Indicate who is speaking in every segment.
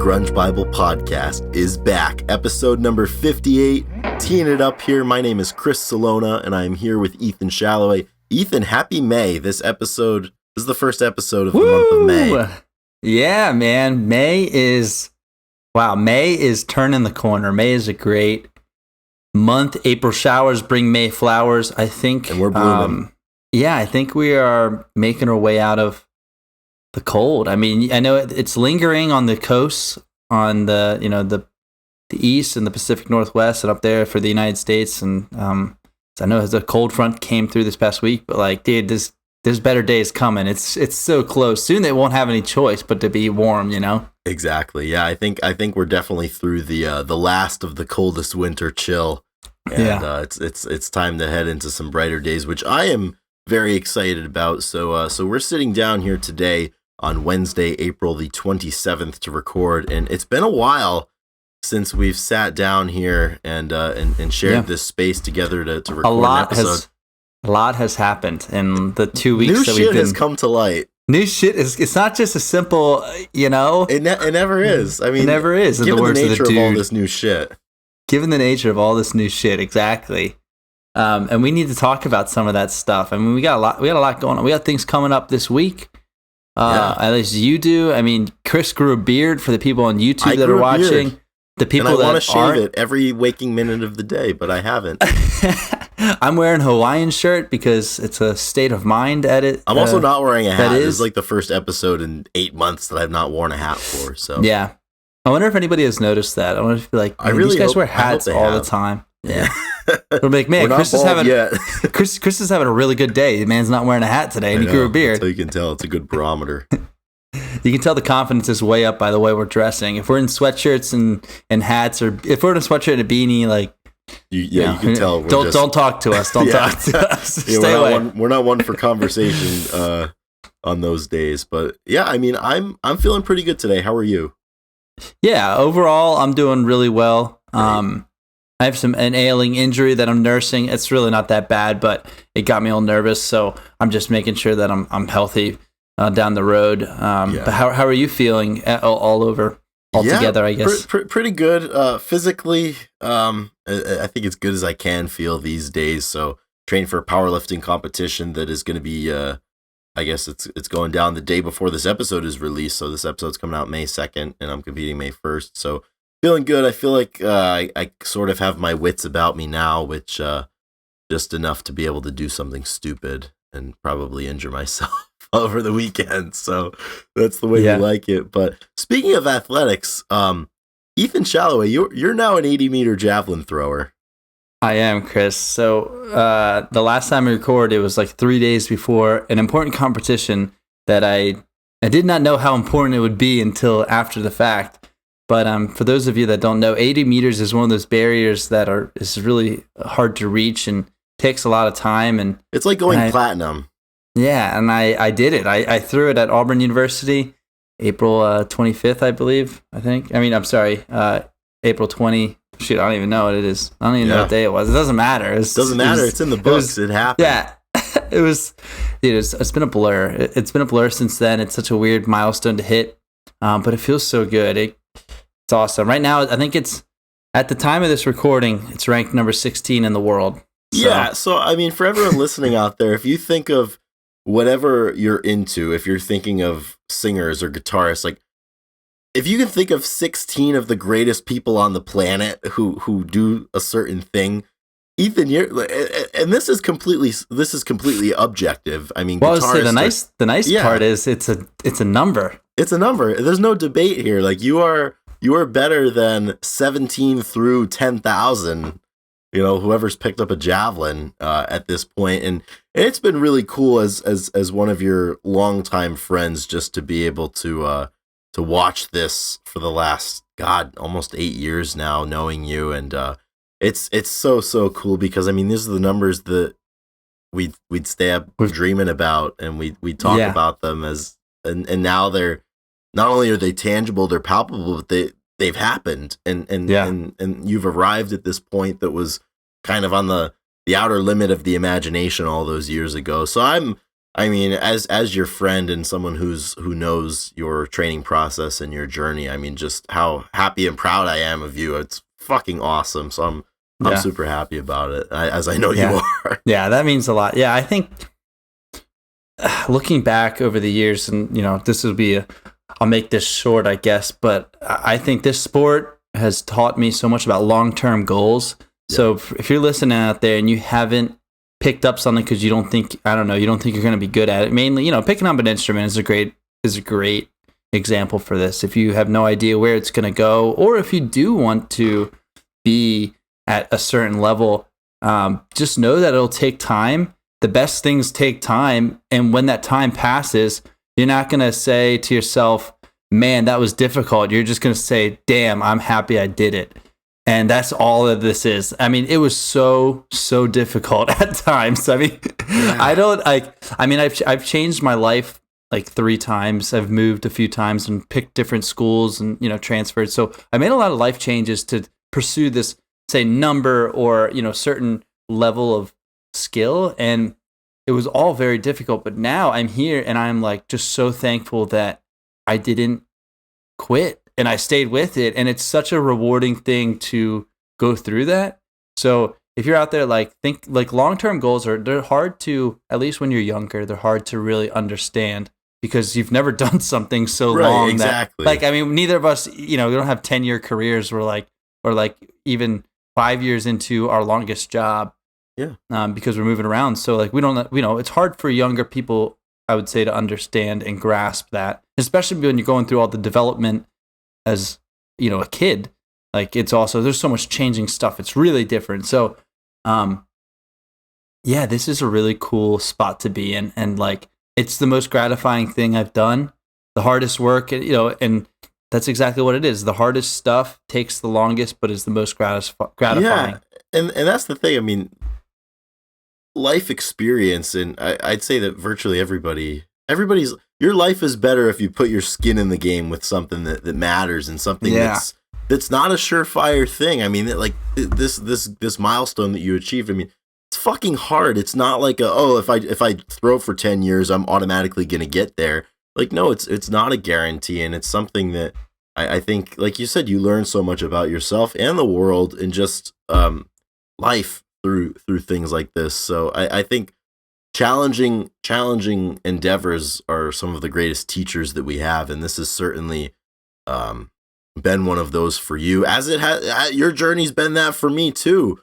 Speaker 1: Grunge Bible podcast is back. Episode number 58. Teeing it up here. My name is Chris Salona, and I am here with Ethan Shalloway. Ethan, happy May. This is the first episode of the month of May.
Speaker 2: Yeah, man. May is turning the corner. May is a great month. April showers bring May flowers, I think.
Speaker 1: And we're blooming.
Speaker 2: I think we are making our way out of the cold. I mean, I know it's lingering on the coasts, on the east and the Pacific Northwest and up there for the United States. And I know the cold front came through this past week, but like, dude, there's better days coming. It's so close. Soon they won't have any choice but to be warm, you know?
Speaker 1: Exactly. Yeah, I think we're definitely through the last of the coldest winter chill. And it's time to head into some brighter days, which I am very excited about. So we're sitting down here today on Wednesday, April the 27th to record, and it's been a while since we've sat down here and shared this space together to record an episode.
Speaker 2: A lot has happened in the 2 weeks
Speaker 1: New
Speaker 2: that
Speaker 1: shit has come to light.
Speaker 2: New shit it's not just a simple,
Speaker 1: It never is. I mean,
Speaker 2: it never is.
Speaker 1: Given the nature of all this new shit.
Speaker 2: Given the nature of all this new shit, exactly. And we need to talk about some of that stuff. I mean, we got a lot going on. We got things coming up this week. At least you do. I mean, Chris grew a beard for the people on YouTube that are watching.
Speaker 1: Beard.
Speaker 2: The people
Speaker 1: and I
Speaker 2: that
Speaker 1: want to shave it every waking minute of the day, but I haven't.
Speaker 2: I'm wearing a Hawaiian shirt because it's a state of mind edit.
Speaker 1: I'm also not wearing a hat. This is like the first episode in 8 months that I've not worn a hat for. So
Speaker 2: yeah, I wonder if anybody has noticed that. I wonder if these guys wear hats all the time. Yeah, we're like, man, Chris is having a really good day. The man's not wearing a hat today, and he grew a beard.
Speaker 1: So you can tell it's a good barometer.
Speaker 2: You can tell the confidence is way up by the way we're dressing. If we're in sweatshirts and hats, or if we're in a sweatshirt and a beanie, like
Speaker 1: you can tell.
Speaker 2: Don't talk to us. Don't talk to us. Stay away.
Speaker 1: We're not one for conversation on those days. But yeah, I mean, I'm feeling pretty good today. How are you?
Speaker 2: Yeah, overall, I'm doing really well. Right. I have an ailing injury that I'm nursing. It's really not that bad, but it got me all nervous. So I'm just making sure that I'm healthy down the road. But how are you feeling all together, I guess?
Speaker 1: Pretty good. Physically, I think as good as I can feel these days. So training for a powerlifting competition that is going to be, I guess it's going down the day before this episode is released. So this episode's coming out May 2nd and I'm competing May 1st. So feeling good. I feel like I sort of have my wits about me now, which just enough to be able to do something stupid and probably injure myself over the weekend. So that's the way you like it. But speaking of athletics, Ethan Shalloway, you're now an 80-meter javelin thrower.
Speaker 2: I am, Chris. So the last time we recorded, it was like 3 days before an important competition that I did not know how important it would be until after the fact. But for those of you that don't know, 80 meters is one of those barriers that is really hard to reach and takes a lot of time. And
Speaker 1: it's like going platinum.
Speaker 2: Yeah, and I did it. I threw it at Auburn University, April 25th, I believe. I'm sorry, April 20. Shoot, I don't even know what it is. I don't even know what day it was. It doesn't matter. It's
Speaker 1: in the books. It happened.
Speaker 2: Yeah, it was. Dude, it's been a blur. It's been a blur since then. It's such a weird milestone to hit, but it feels so good. It's awesome. Right now, I think it's, at the time of this recording, it's ranked number 16 in the world. So.
Speaker 1: Yeah, so I mean, for everyone listening out there, if you think of whatever you're into, if you're thinking of singers or guitarists, like if you can think of 16 of the greatest people on the planet who do a certain thing, Ethan, and this is completely objective. I mean,
Speaker 2: well, the nice part is it's a number.
Speaker 1: It's a number. There's no debate here. Like you are better than 17 through 10,000. Whoever's picked up a javelin at this point, and it's been really cool as one of your longtime friends just to be able to watch this for the last almost 8 years now, knowing you, and it's so cool because I mean these are the numbers that we'd stay up dreaming about, and we talk about them and now they're not only are they tangible, they're palpable, but they've happened, and you've arrived at this point that was kind of on the outer limit of the imagination all those years ago. So I'm I mean, as your friend and someone who knows your training process and your journey, I mean, just how happy and proud I am of you. It's fucking awesome. So I'm
Speaker 2: Yeah.
Speaker 1: super happy about it, as I know
Speaker 2: Yeah.
Speaker 1: you are.
Speaker 2: Yeah, that means a lot. Yeah, I think looking back over the years, and this will be I'll make this short, I guess, but I think this sport has taught me so much about long-term goals.
Speaker 1: Yeah.
Speaker 2: So if you're listening out there and you haven't picked up something because you don't think you're going to be good at it, mainly, picking up an instrument is a great example for this. If you have no idea where it's going to go, or if you do want to be at a certain level, just know that it'll take time. The best things take time, and when that time passes, you're not going to say to yourself, man, that was difficult. You're just going to say, damn, I'm happy I did it. And that's all that this is. I mean, it was so difficult at times. I mean, yeah. I've changed my life like 3 times. I've moved a few times and picked different schools and, transferred. So I made a lot of life changes to pursue this, say, number or, certain level of skill. And it was all very difficult, but now I'm here and I'm like just so thankful that I didn't quit and I stayed with it. And it's such a rewarding thing to go through that. So if you're out there, think long-term goals they're hard to, at least when you're younger, they're hard to really understand because you've never done something so long.
Speaker 1: Exactly.
Speaker 2: That, neither of us, we don't have 10-year careers. Or even 5 years into our longest job.
Speaker 1: Yeah.
Speaker 2: Because we're moving around. So we don't, it's hard for younger people, I would say, to understand and grasp that, especially when you're going through all the development as, a kid. It's also, there's so much changing stuff. It's really different. So, yeah, this is a really cool spot to be in. And it's the most gratifying thing I've done. The hardest work, and that's exactly what it is. The hardest stuff takes the longest, but is the most gratifying.
Speaker 1: Yeah. And that's the thing. I mean, life experience, and I'd say that virtually everybody's your life is better if you put your skin in the game with something that matters and something that's not a surefire thing. I mean, this milestone that you achieved, I mean, it's fucking hard. It's not like if I throw for 10 years I'm automatically gonna get there. No, it's not a guarantee, and it's something that I think, like you said, you learn so much about yourself and the world and just life through things like this. So I think challenging endeavors are some of the greatest teachers that we have, and this has certainly been one of those for you, as it has. Your journey's been that for me too.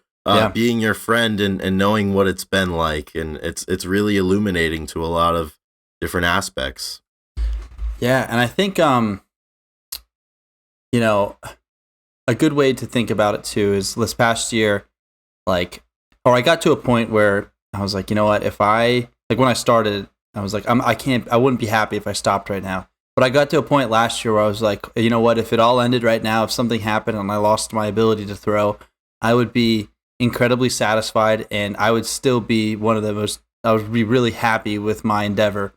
Speaker 1: Being your friend and knowing what it's been like, and it's really illuminating to a lot of different aspects.
Speaker 2: Yeah, and I think a good way to think about it too is this past year, I got to a point where I was like, you know what, if when I started, I was like, I wouldn't be happy if I stopped right now. But I got to a point last year where I was like, you know what, if it all ended right now, if something happened and I lost my ability to throw, I would be incredibly satisfied, and I would still be I would be really happy with my endeavor.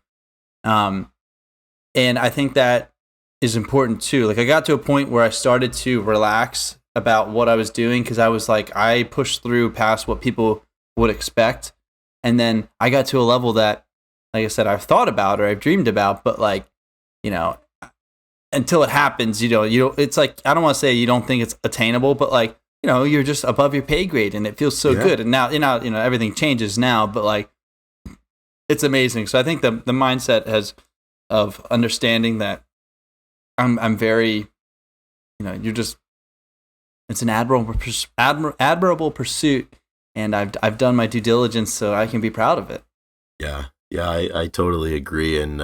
Speaker 2: And I think that is important too. I got to a point where I started to relax about what I was doing, because I was I pushed through past what people would expect. And then I got to a level that, like I said, I've thought about or I've dreamed about, but until it happens, it's I don't want to say you don't think it's attainable, but you're just above your pay grade and it feels so good. And now, everything changes now, but it's amazing. So I think the mindset of understanding that I'm very, it's an admirable pursuit, and I've done my due diligence, so I can be proud of it.
Speaker 1: Yeah, I totally agree. And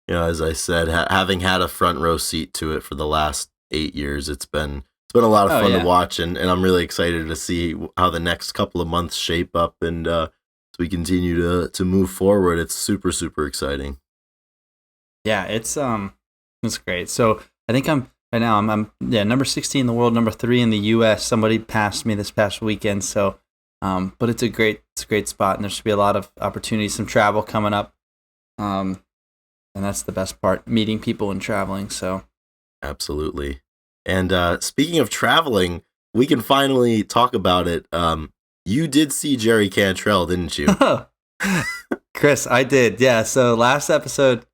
Speaker 1: as I said, having had a front row seat to it for the last 8 years, it's been a lot of fun to watch, and I'm really excited to see how the next couple of months shape up, and as we continue to move forward. It's super, super exciting.
Speaker 2: Yeah, it's great. So I think I'm number 16 in the world, number 3 in the U.S. Somebody passed me this past weekend. So, but it's a great spot, and there should be a lot of opportunities, some travel coming up, and that's the best part, meeting people and traveling. So,
Speaker 1: absolutely. And speaking of traveling, we can finally talk about it. You did see Jerry Cantrell, didn't you?
Speaker 2: Chris, I did. Yeah. So last episode,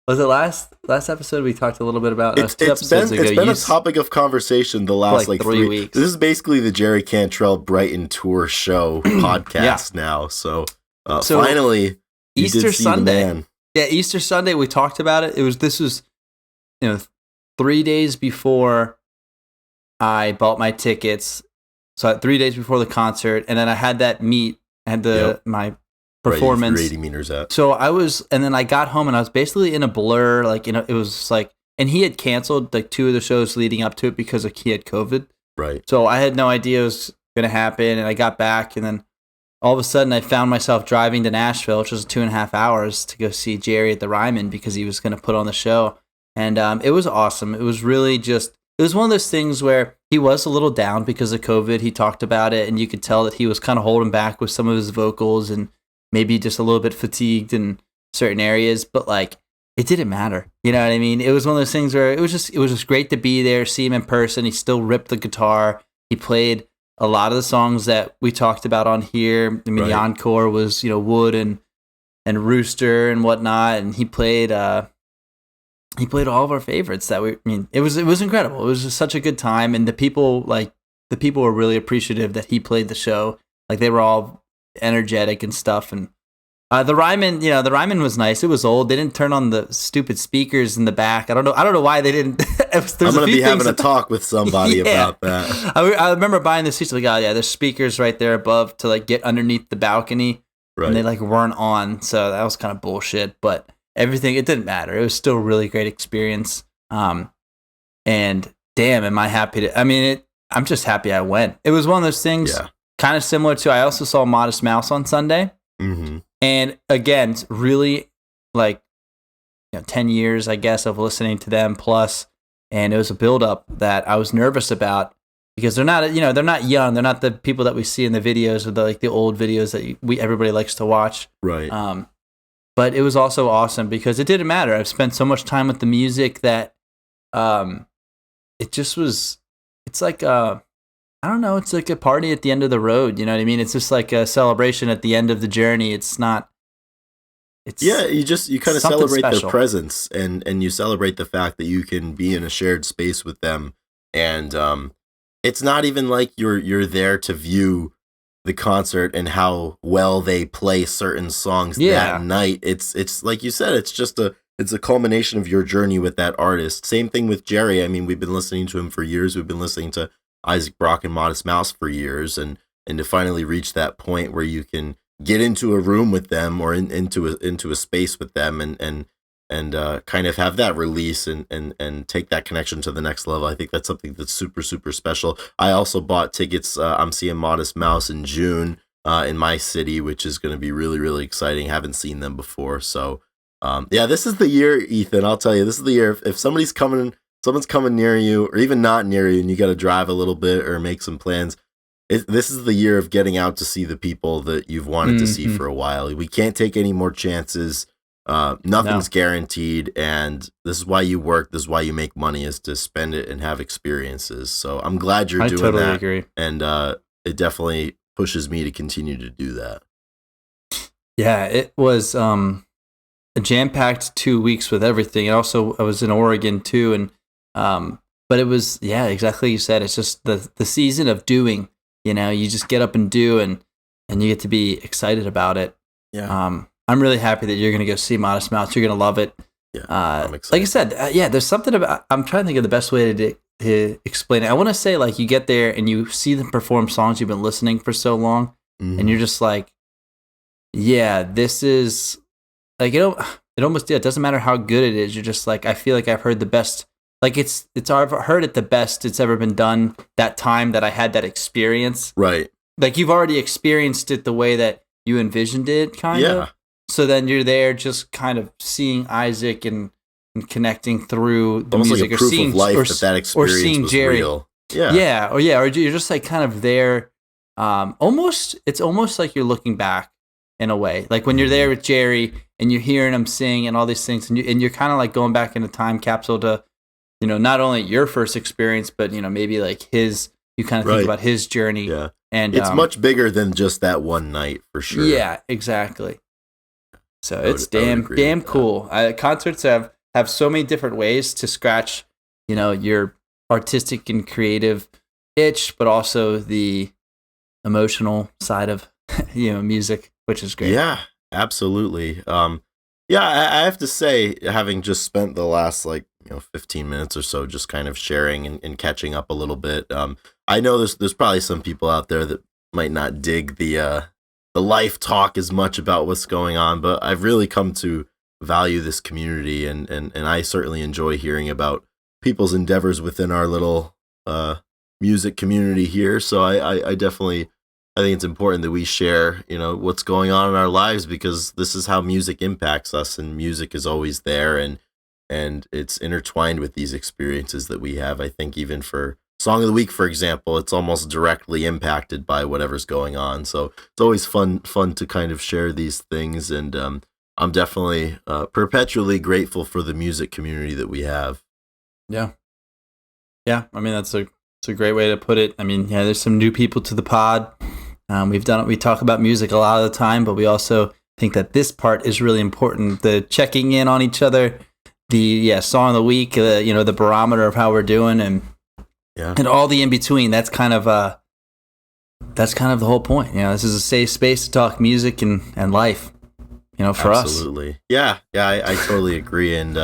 Speaker 2: was it last episode we talked a little bit about?
Speaker 1: It's been a topic of conversation the last like 3
Speaker 2: weeks.
Speaker 1: This is basically the Jerry Cantrell Brighton Tour show podcast now. So finally,
Speaker 2: Easter Sunday. Yeah, Easter Sunday. We talked about it. This was 3 days before I bought my tickets. So 3 days before the concert, and then I had that meet. I had my performance.
Speaker 1: 80 meters out.
Speaker 2: So and then I got home and I was basically in a blur. Like, it was like, and he had canceled like 2 of the shows leading up to it because he had COVID.
Speaker 1: Right.
Speaker 2: So I had no idea it was going to happen. And I got back, and then all of a sudden I found myself driving to Nashville, which was 2.5 hours, to go see Jerry at the Ryman because he was going to put on the show. And it was awesome. It was really it was one of those things where he was a little down because of COVID. He talked about it, and you could tell that he was kind of holding back with some of his vocals and maybe just a little bit fatigued in certain areas, but like, it didn't matter. You know what I mean? It was one of those things where it was just great to be there, see him in person. He still ripped the guitar. He played a lot of the songs that we talked about on here. I mean, the encore was, Wood and Rooster and whatnot. And he played all of our favorites it was incredible. It was just such a good time. And the people were really appreciative that he played the show. Like, they were all energetic and stuff. And the Ryman was nice. It was old. They didn't turn on the stupid speakers in the back. I don't know why they didn't. I'm
Speaker 1: gonna be having a talk with somebody about that.
Speaker 2: I remember buying the seats, like, oh yeah, there's speakers right there above to like get underneath the balcony, and they like weren't on. So that was kind of bullshit. But everything, it didn't matter. It was still a really great experience. And damn, am I happy to? I mean, I'm just happy I went. It was one of those things. Yeah. Kind of similar to, I also saw Modest Mouse on Sunday.
Speaker 1: Mm-hmm.
Speaker 2: And again, it's really like 10 years, I guess, of listening to them plus. And it was a buildup that I was nervous about because they're not young. They're not the people that we see in the videos or the old videos that everybody likes to watch.
Speaker 1: Right.
Speaker 2: But it was also awesome because it didn't matter. I've spent so much time with the music that it just was, it's like I don't know. It's like a party at the end of the road. You know what I mean? It's just like a celebration at the end of the journey. It's not.
Speaker 1: You kind of celebrate special. Their presence and you celebrate the fact that you can be in a shared space with them. And it's not even like you're there to view the concert and how well they play certain songs that night. It's like you said. It's a culmination of your journey with that artist. Same thing with Jerry. I mean, we've been listening to him for years. We've been listening to Isaac Brock and Modest Mouse for years, and to finally reach that point where you can get into a room with them or into a space with them and kind of have that release and take that connection to the next level. I think that's something that's super, super special. I also bought tickets. I'm seeing Modest Mouse in June in my city, which is going to be really, really exciting. Haven't seen them before. So this is the year, Ethan. I'll tell you, this is the year. If someone's coming near you or even not near you and you got to drive a little bit or make some plans, this is the year of getting out to see the people that you've wanted to see for a while. We can't take any more chances. Nothing's guaranteed. And this is why you work. This is why you make money, is to spend it and have experiences. So I'm glad you're doing that. I totally agree. And it definitely pushes me to continue to do that.
Speaker 2: Yeah, it was a jam-packed 2 weeks with everything. And also I was in Oregon too. And but it was, exactly you said. It's just the season of doing. You just get up and do, and you get to be excited about it.
Speaker 1: Yeah.
Speaker 2: I'm really happy that you're going to go see Modest Mouse. You're going to love it.
Speaker 1: Yeah, I'm excited.
Speaker 2: Like I said, there's something about. I'm trying to think of the best way to explain it. I want to say, like, you get there and you see them perform songs you've been listening for so long, and you're just like, this is like it almost it doesn't matter how good it is. You're just like, I feel like I've heard the best. Like I've heard it the best it's ever been done that time that I had that experience.
Speaker 1: Right.
Speaker 2: Like, you've already experienced it the way that you envisioned it, kind of. So then you're there just kind of seeing Isaac and connecting through the
Speaker 1: almost
Speaker 2: music,
Speaker 1: like a proof
Speaker 2: or seeing
Speaker 1: of life that experience
Speaker 2: or seeing
Speaker 1: was
Speaker 2: Jerry.
Speaker 1: Real.
Speaker 2: Or you're just like kind of there. It's almost like you're looking back in a way. Like when you're there with Jerry and you're hearing him sing and all these things, and you're kind of like going back in a time capsule to, not only your first experience, but maybe like his. You kind of think about his journey.
Speaker 1: Yeah.
Speaker 2: And
Speaker 1: it's much bigger than just that one night, for sure.
Speaker 2: Yeah, exactly. So it's damn cool. Concerts have so many different ways to scratch, your artistic and creative itch, but also the emotional side of music, which is great.
Speaker 1: Yeah, absolutely. I have to say, having just spent the last 15 minutes or so just kind of sharing and catching up a little bit. I know there's probably some people out there that might not dig the life talk as much about what's going on, but I've really come to value this community, and I certainly enjoy hearing about people's endeavors within our little music community here. So I definitely, I think it's important that we share, what's going on in our lives, because this is how music impacts us, and music is always there, and it's intertwined with these experiences that we have. I think even for Song of the Week, for example, it's almost directly impacted by whatever's going on. So it's always fun to kind of share these things, and I'm definitely perpetually grateful for the music community that we have.
Speaker 2: Yeah. I mean, that's a great way to put it. I mean, there's some new people to the pod. We talk about music a lot of the time, but we also think that this part is really important. The checking in on each other, the Song of the Week, the barometer of how we're doing, and all the in between. That's kind of the whole point. This is a safe space to talk music and life. For us.
Speaker 1: Absolutely. Yeah, I totally agree. And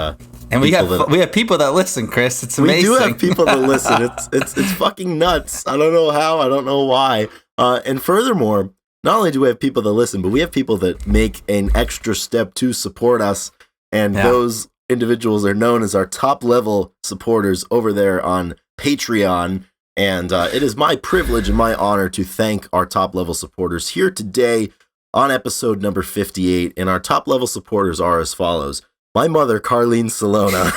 Speaker 2: we have people that listen, Chris. It's amazing.
Speaker 1: We do have people that listen. It's fucking nuts. I don't know how. I don't know why. And furthermore, not only do we have people that listen, but we have people that make an extra step to support us. And those individuals are known as our top level supporters over there on Patreon. And it is my privilege and my honor to thank our top level supporters here today on episode number 58. And our top level supporters are as follows: my mother, Carlene Salona,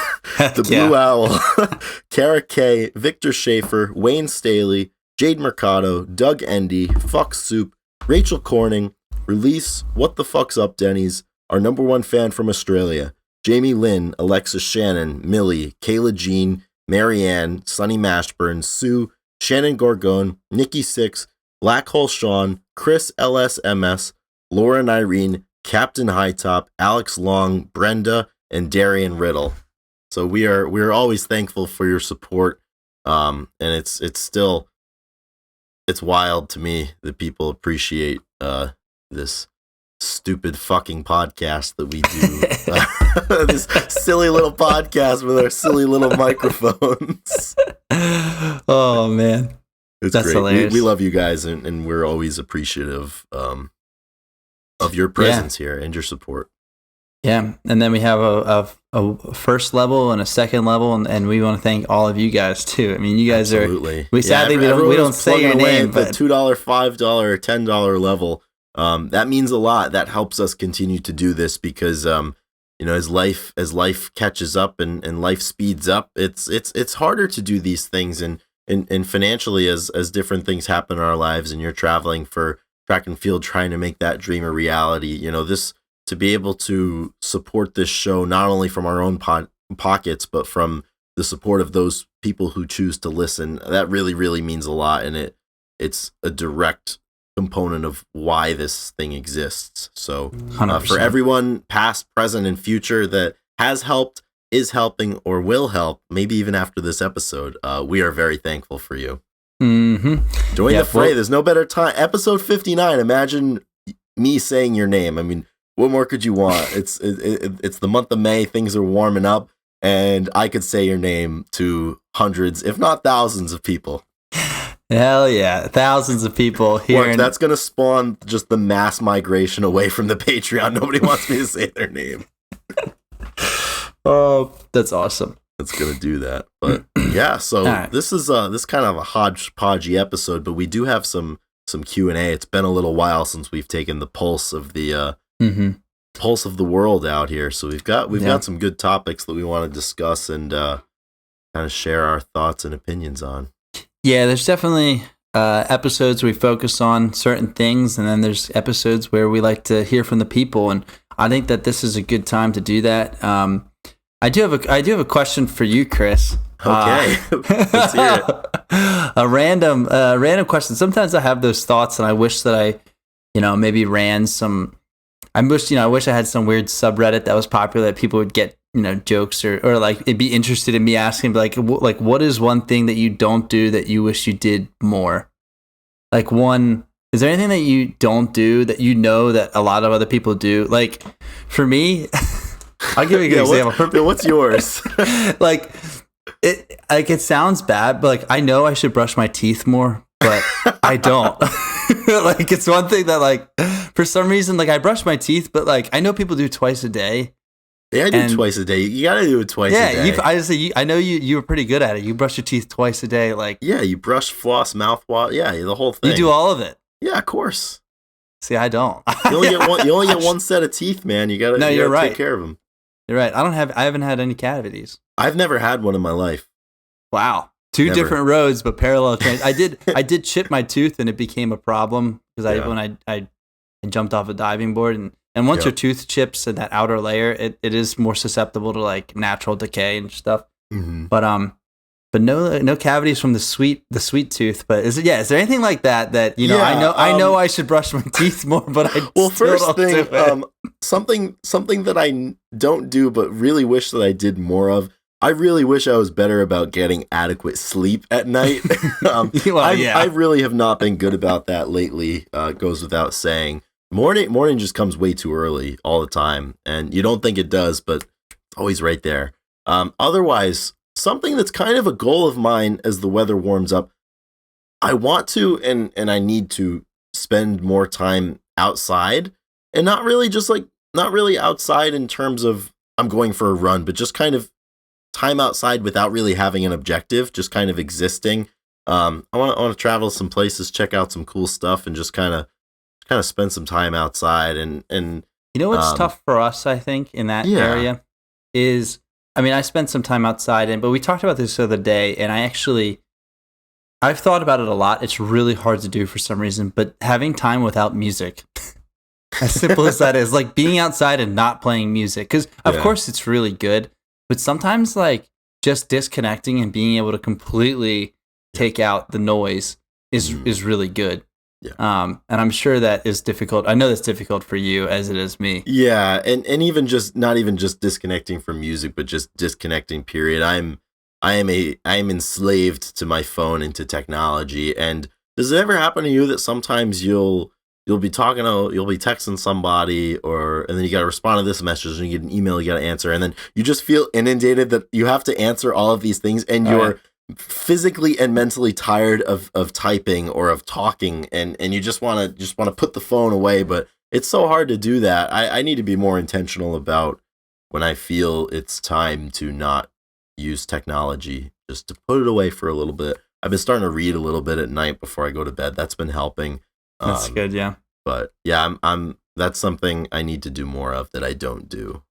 Speaker 1: the Blue Owl, Kara K, Victor Schaefer, Wayne Staley, Jade Mercado, Doug Endy, Fox Soup, Rachel Corning, Release, What the Fuck's Up Denny's, our number one fan from Australia, Jamie Lynn, Alexis Shannon, Millie, Kayla Jean, Marianne, Sunny Mashburn, Sue, Shannon Gorgon, Nikki Six, Black Hole Sean, Chris LSMS, Lauren Irene, Captain Hightop, Alex Long, Brenda, and Darian Riddle. So we're always thankful for your support. And it's wild to me that people appreciate this stupid fucking podcast that we do. This silly little podcast with our silly little microphones.
Speaker 2: Oh man.
Speaker 1: That's great. Hilarious. We love you guys, and we're always appreciative of your presence here and your support.
Speaker 2: Yeah, and then we have a first level and a second level, and we want to thank all of you guys too. I mean, you guys
Speaker 1: Absolutely.
Speaker 2: Sadly we don't say your name, but
Speaker 1: the $2, $5, or $10 level, that means a lot. That helps us continue to do this, because as life catches up and life speeds up, it's harder to do these things, and financially, as different things happen in our lives, and you're traveling for track and field trying to make that dream a reality, this, to be able to support this show not only from our own pockets, but from the support of those people who choose to listen, that really, really means a lot, and it's a direct component of why this thing exists. So for everyone past, present, and future that has helped, is helping, or will help, maybe even after this episode, we are very thankful for you.
Speaker 2: Mm-hmm.
Speaker 1: Join the fray. There's no better time. Episode 59. Imagine me saying your name. I mean, what more could you want? It's the month of May. Things are warming up, and I could say your name to hundreds, if not thousands, of people.
Speaker 2: Hell yeah, thousands of people here.
Speaker 1: Look, that's gonna spawn just the mass migration away from the Patreon. Nobody wants me to say their name.
Speaker 2: Oh, that's awesome.
Speaker 1: It's gonna do that. But yeah, so right. This is kind of a hodgepodgey episode, but we do have some Q&A. It's been a little while since we've taken the pulse of the pulse of the world out here. So we've got some good topics that we want to discuss and kind of share our thoughts and opinions on.
Speaker 2: Yeah, there's definitely episodes we focus on certain things, and then there's episodes where we like to hear from the people, and I think that this is a good time to do that. I do have a question for you, Chris.
Speaker 1: Okay, let's hear it.
Speaker 2: A random question. Sometimes I have those thoughts, and I wish that I, maybe ran some I wish I had some weird subreddit that was popular that people would get, jokes or like it'd be interested in me asking like what is one thing that you don't do that you wish you did more? Like is there anything that you don't do that that a lot of other people do? Like for me, I'll give you a good example.
Speaker 1: What's yours?
Speaker 2: Like it sounds bad, but like I know I should brush my teeth more, but I don't. Like it's one thing that like for some reason like I brush my teeth, but like I know people do twice a day.
Speaker 1: Yeah, I do twice a day. You gotta do it twice a day.
Speaker 2: Yeah, I know you were pretty good at it. You brush your teeth twice a day, like
Speaker 1: you brush, floss, mouthwash. Yeah, the whole thing.
Speaker 2: You do all of it.
Speaker 1: Yeah, of course.
Speaker 2: See, I don't.
Speaker 1: You only get one set of teeth, man. You gotta
Speaker 2: right.
Speaker 1: Take care of them.
Speaker 2: You're right. I haven't had any cavities.
Speaker 1: I've never had one in my life.
Speaker 2: Wow. Two different roads, but parallel trains. I did chip my tooth, and it became a problem because when I jumped off a diving board, and once your tooth chips in that outer layer, it is more susceptible to like natural decay and stuff.
Speaker 1: Mm-hmm.
Speaker 2: But no cavities from the sweet tooth. But is there anything like that I know I should brush my teeth more, but
Speaker 1: first thing, something that I don't do but really wish that I did more of. I really wish I was better about getting adequate sleep at night. I really have not been good about that lately. Goes without saying. Morning just comes way too early all the time, and you don't think it does, but it's always right there. Otherwise, something that's kind of a goal of mine as the weather warms up, I want to and I need to spend more time outside, and not really outside in terms of I'm going for a run, but just kind of time outside without really having an objective, just kind of existing. I want to travel some places, check out some cool stuff, and just kind of spend some time outside. And
Speaker 2: what's tough for us, I think, in that area is, I spent some time outside, but we talked about this the other day, and I've thought about it a lot. It's really hard to do for some reason, but having time without music, as simple as that is, like being outside and not playing music, because of course it's really good. But sometimes, like, just disconnecting and being able to completely take out the noise is really good.
Speaker 1: Yeah.
Speaker 2: And I'm sure that is difficult. I know that's difficult for you as it is me.
Speaker 1: Yeah, and even just not even just disconnecting from music, but just disconnecting. Period. I am enslaved to my phone and to technology. And does it ever happen to you that sometimes you'll be texting somebody, and then you got to respond to this message, and you get an email you got to answer, and then you just feel inundated that you have to answer all of these things, and you're physically and mentally tired of typing or of talking, and you just want to put the phone away, but it's so hard to do that. I need to be more intentional about when I feel it's time to not use technology, just to put it away for a little bit. I've been starting to read a little bit at night before I go to bed. That's been helping.
Speaker 2: That's good, yeah.
Speaker 1: But yeah, I'm that's something I need to do more of that I don't do.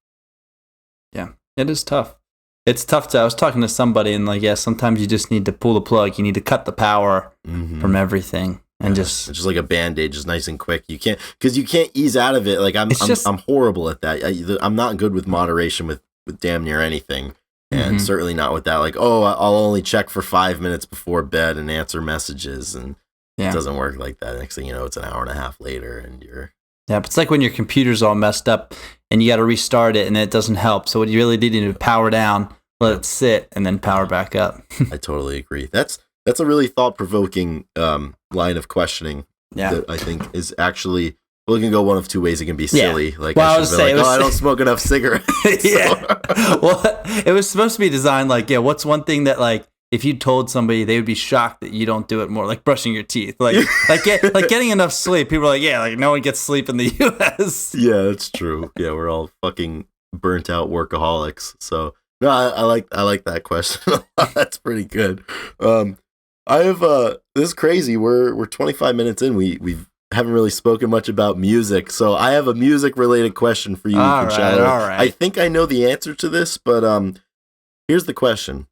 Speaker 2: Yeah, it is tough. It's tough I was talking to somebody, and like, sometimes you just need to pull the plug. You need to cut the power from everything, and it's
Speaker 1: just like a Band-Aid, just nice and quick. You can't ease out of it. Like I'm horrible at that. I'm not good with moderation with damn near anything, and certainly not with that. Like, I'll only check for 5 minutes before bed and answer messages, and it doesn't work like that. Next thing you know, it's an hour and a half later, and you're...
Speaker 2: Yeah, but it's like when your computer's all messed up, and you got to restart it, and it doesn't help. So what you really need to do is power down, let it sit, and then power back up.
Speaker 1: I totally agree. That's a really thought-provoking line of questioning that I think is actually... Well, it can go one of two ways. It can be silly.
Speaker 2: Yeah.
Speaker 1: Like, I don't smoke enough cigarettes.
Speaker 2: Well, it was supposed to be designed like, what's one thing that, like, if you told somebody, they would be shocked that you don't do it more, like brushing your teeth, like getting enough sleep. People are like, no one gets sleep in the U.S.
Speaker 1: Yeah, that's true. Yeah, we're all fucking burnt out workaholics. So no, I like that question. That's pretty good. I have this is crazy. We're 25 minutes in. We haven't really spoken much about music, so I have a music related question for you.
Speaker 2: All right.
Speaker 1: I think I know the answer to this, but here's the question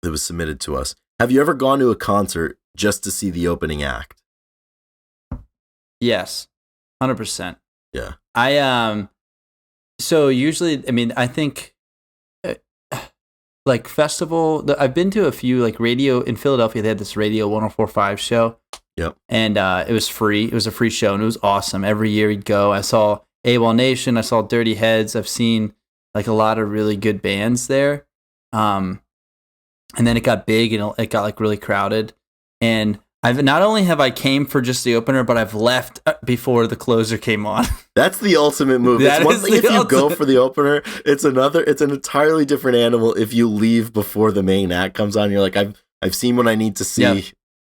Speaker 1: that was submitted to us. Have you ever gone to a concert just to see the opening act?
Speaker 2: Yes, 100%.
Speaker 1: Yeah.
Speaker 2: So usually, I think like festival. I've been to a few, like radio in Philadelphia. They had this Radio 104.5 show.
Speaker 1: Yep.
Speaker 2: And it was free. It was a free show, and it was awesome. Every year we'd go. I saw AWOL Nation. I saw Dirty Heads. I've seen like a lot of really good bands there. And then it got big and it got like really crowded. And I've not only have I came for just the opener, but I've left before the closer came on.
Speaker 1: That's the ultimate move. It's one thing if you go for the opener. It's an entirely different animal if you leave before the main act comes on. You're like, I've seen what I need to see.
Speaker 2: Yep.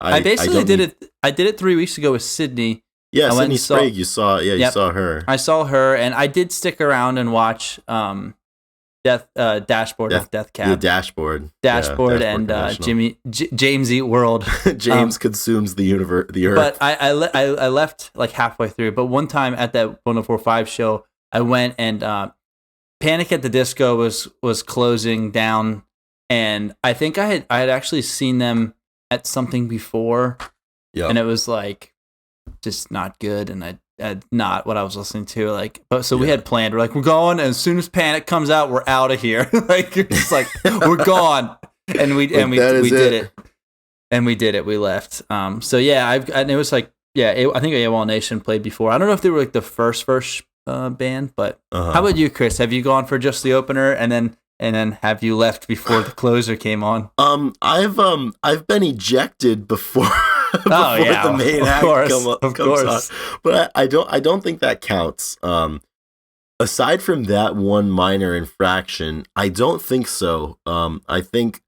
Speaker 2: I basically did it. I did it 3 weeks ago with Sydney.
Speaker 1: Yeah, Sydney Sprague. You saw her.
Speaker 2: I saw her, and I did stick around and watch Dashboard, not Death Cab.
Speaker 1: Yeah, Dashboard,
Speaker 2: and James Eat World.
Speaker 1: James consumes the earth.
Speaker 2: But I left like halfway through. But one time at that 104.5 show, I went and Panic at the Disco was closing down, and I think I had actually seen them at something before, and it was like just not good, and not what I was listening to. Like, but so we had planned. We're like, we're going, and as soon as Panic comes out, we're out of here. Like, it's like we're gone, and we did it, and we did it. We left. So yeah, and it was like, I think AWOL Nation played before. I don't know if they were like the first band, but how about you, Chris? Have you gone for just the opener, and then have you left before the closer came on?
Speaker 1: I've been ejected before. The main act comes on. But I don't think that counts. Aside from that one minor infraction, I don't think so. I think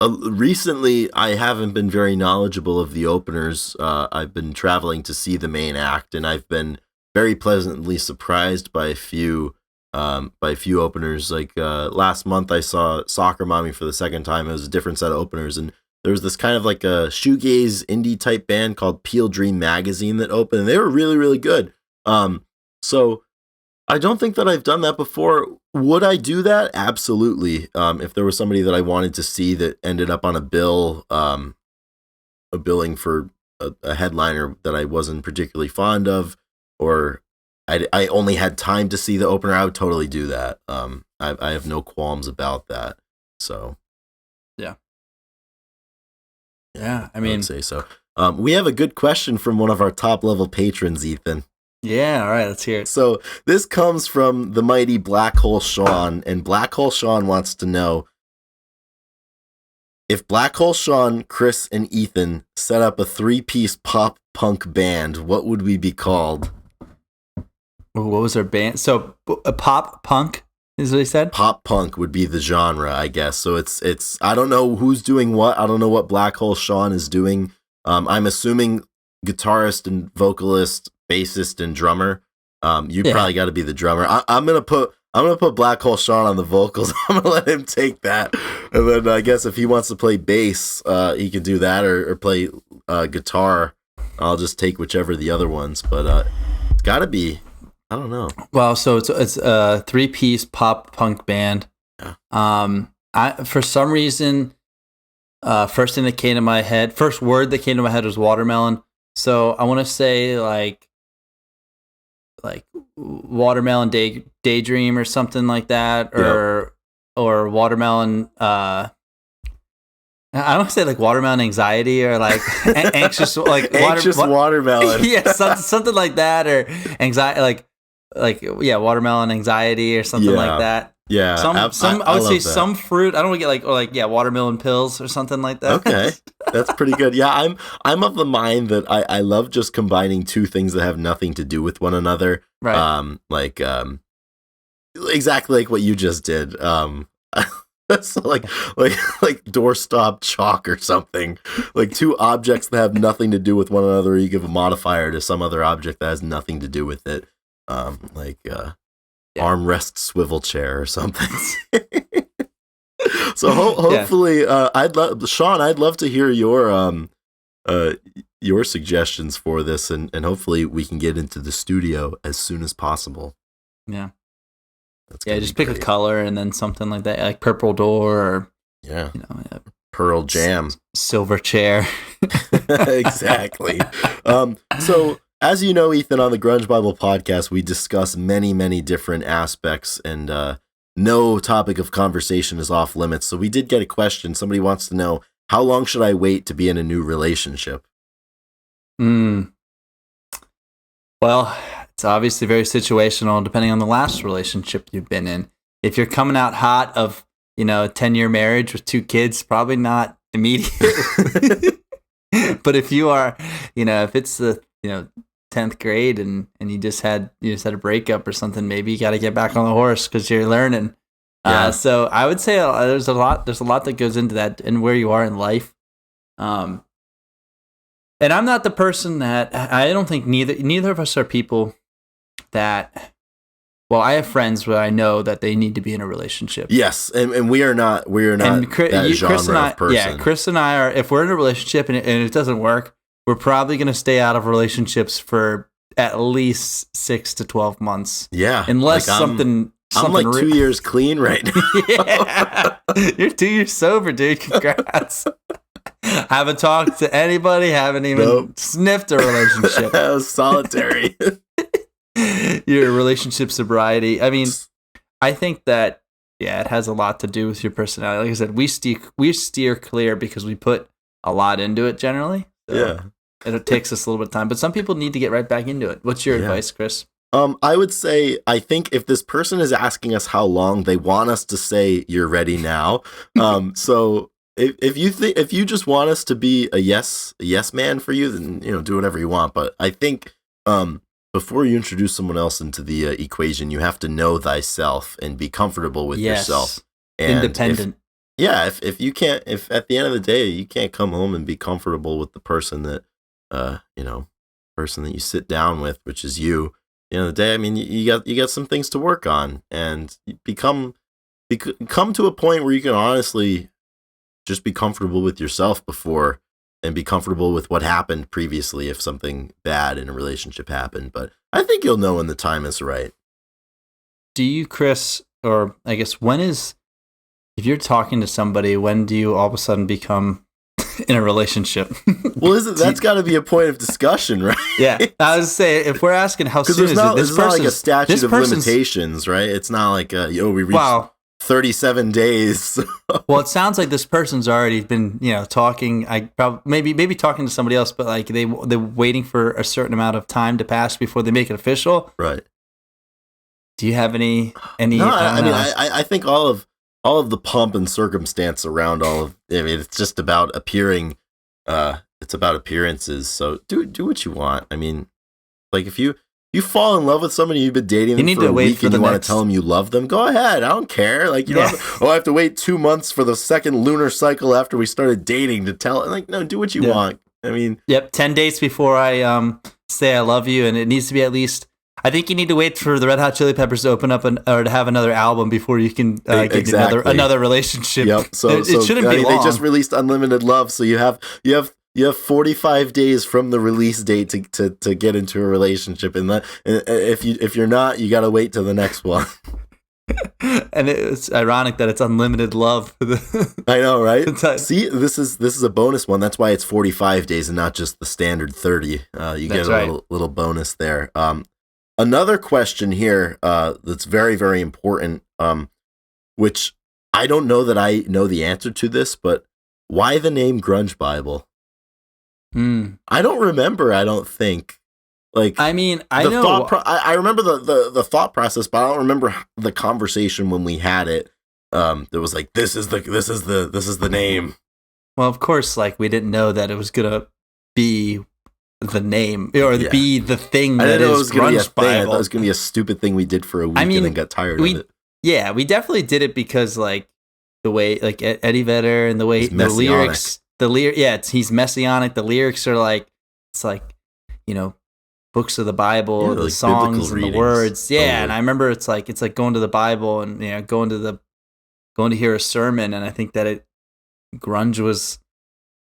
Speaker 1: recently I haven't been very knowledgeable of the openers. I've been traveling to see the main act, and I've been very pleasantly surprised by a few openers. Like last month, I saw Soccer Mommy for the second time. It was a different set of openers, and there was this kind of like a shoegaze indie type band called Peel Dream Magazine that opened, and they were really, really good. So I don't think that I've done that before. Would I do that? Absolutely. If there was somebody that I wanted to see that ended up on a bill, a billing for a headliner that I wasn't particularly fond of, or I only had time to see the opener, I would totally do that. I have no qualms about that. So.
Speaker 2: Yeah, I mean,
Speaker 1: I would say so. We have a good question from one of our top level patrons, Ethan.
Speaker 2: Yeah, all right, let's hear it.
Speaker 1: So this comes from the mighty Black Hole Sean, and Black Hole Sean wants to know if Black Hole Sean, Chris, and Ethan set up a 3-piece pop punk band, what would we be called?
Speaker 2: What was our band? So a pop punk is what he said?
Speaker 1: Pop punk would be the genre, I guess. So it's I don't know who's doing what. I don't know what Black Hole Sean is doing. I'm assuming guitarist and vocalist, bassist and drummer. You probably got to be the drummer. I'm gonna put Black Hole Sean on the vocals. I'm gonna let him take that, and then I guess if he wants to play bass, he can do that, or play guitar. I'll just take whichever of the other ones, but it's got to be. I don't know.
Speaker 2: Well, so it's a 3-piece pop punk band. Yeah. For some reason, first word that came to my head was watermelon. So I want to say like watermelon daydream or something like that, or watermelon. I don't want to say like watermelon anxiety or like anxious like
Speaker 1: watermelon.
Speaker 2: Yeah, something like that, or anxiety watermelon anxiety or something like that.
Speaker 1: Yeah,
Speaker 2: I would say some fruit. I don't want to get watermelon pills or something like that.
Speaker 1: Okay, that's pretty good. Yeah, I'm of the mind that I love just combining two things that have nothing to do with one another.
Speaker 2: Right.
Speaker 1: Exactly like what you just did. That's like doorstop chalk or something. Like two objects that have nothing to do with one another. Or you give a modifier to some other object that has nothing to do with it. Armrest swivel chair or something. So hopefully, I'd love to hear your suggestions for this, and hopefully we can get into the studio as soon as possible.
Speaker 2: Yeah. Just pick a color and then something like that, like purple door, or
Speaker 1: Pearl Jam,
Speaker 2: silver chair.
Speaker 1: Exactly. So as you know, Ethan, on the Grunge Bible podcast, we discuss many, many different aspects, and no topic of conversation is off limits. So we did get a question. Somebody wants to know, how long should I wait to be in a new relationship?
Speaker 2: Well, It's obviously very situational depending on the last relationship you've been in. If you're coming out hot of, a 10-year marriage with 2 kids, probably not immediate. But if you are, if it's the, 10th grade and you just had a breakup or something, maybe you got to get back on the horse because you're learning.
Speaker 1: Yeah.
Speaker 2: So I would say there's a lot that goes into that and where you are in life. And I'm not the person that I don't think neither of us are people that. Well, I have friends where I know that they need to be in a relationship.
Speaker 1: Yes, and we are not that genre of person.
Speaker 2: Yeah, Chris and I are. If we're in a relationship and it doesn't work, we're probably going to stay out of relationships for at least 6 to 12 months.
Speaker 1: Yeah,
Speaker 2: unless something.
Speaker 1: I'm like 2 years clean right now.
Speaker 2: Yeah, you're 2 years sober, dude. Congrats. Haven't talked to anybody. Haven't even sniffed a relationship.
Speaker 1: That was solitary.
Speaker 2: Your relationship sobriety. I mean, I think that it has a lot to do with your personality. Like I said, we steer clear because we put a lot into it generally. So
Speaker 1: yeah,
Speaker 2: it takes us a little bit of time, but some people need to get right back into it. What's your advice, Chris?
Speaker 1: I would say, I think if this person is asking us how long, they want us to say you're ready now. So if you just want us to be a yes man for you, then do whatever you want. But I think before you introduce someone else into the equation, you have to know thyself and be comfortable with yourself. And
Speaker 2: independent.
Speaker 1: If you can't, if at the end of the day you can't come home and be comfortable with the person that person that you sit down with, which is you. At the end of the day, I mean, you got some things to work on, and come to a point where you can honestly just be comfortable with yourself before, and be comfortable with what happened previously if something bad in a relationship happened. But I think you'll know when the time is right.
Speaker 2: Do you, Chris, or I guess if you're talking to somebody, when do you all of a sudden become in a relationship?
Speaker 1: Well, that's got to be a point of discussion, right?
Speaker 2: Yeah, I was saying, if we're asking how soon is it,
Speaker 1: it's not like a statute of limitations, right? It's not like we reached 37 days.
Speaker 2: Well, it sounds like this person's already been talking. I probably maybe talking to somebody else, but like they're waiting for a certain amount of time to pass before they make it official.
Speaker 1: Right.
Speaker 2: Do you have any?
Speaker 1: No, I think all of the pomp and circumstance around it's just about appearing. It's about appearances. So do what you want. I mean, like if you fall in love with somebody, you've been dating them for a week, and you want to tell them you love them, go ahead. I don't care. Like I have to wait 2 months for the second lunar cycle after we started dating to tell. Like, no, do what you want. I mean,
Speaker 2: 10 dates before I say I love you, and it needs to be at least. I think you need to wait for the Red Hot Chili Peppers to open up or to have another album before you can get another relationship.
Speaker 1: Yep. So
Speaker 2: it shouldn't be long.
Speaker 1: They just released Unlimited Love, so you have 45 days from the release date to get into a relationship, and if you're not, you got to wait till the next one.
Speaker 2: And it's ironic that it's Unlimited Love.
Speaker 1: I know, right? See, this is a bonus one. That's why it's 45 days and not just the standard 30. You get a little bonus there. Another question here that's very, very important, which I don't know that I know the answer to this, but why the name Grunge Bible? I don't remember. I don't think. Like, I mean, I know. I remember the thought process, but I don't remember the conversation when we had it. There was like, this is the name.
Speaker 2: Well, of course, like we didn't know that it was gonna be the name or be the thing that is Grunge Bible.
Speaker 1: I thought it was gonna be a stupid thing we did for a week and then got tired of it.
Speaker 2: Yeah, we definitely did it because like the way like Eddie Vedder and the way the lyrics, he's messianic. The lyrics are like it's like books of the Bible, the like songs and the words. Yeah, and I remember it's like going to the Bible and going to hear a sermon, and I think that Grunge was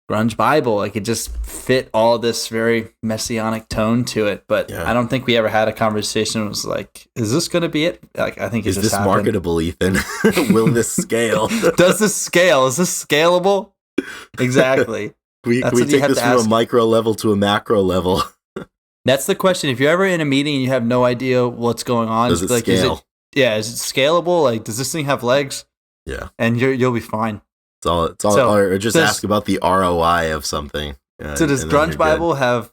Speaker 2: Grunge Bible. Like it just fit all this very messianic tone to it. But I don't think we ever had a conversation. It was like, is this going to be it? Like I think
Speaker 1: is this marketable, Ethan? Will this scale?
Speaker 2: Does this scale? Is this scalable? Exactly.
Speaker 1: We take this from a micro level to a macro level.
Speaker 2: That's the question. If you're ever in a meeting and you have no idea what's going on,
Speaker 1: does it scale?
Speaker 2: Is it scalable? Like, does this thing have legs?
Speaker 1: Yeah.
Speaker 2: And you'll be fine.
Speaker 1: It's all or just ask about the ROI of something.
Speaker 2: So does Grunge Bible have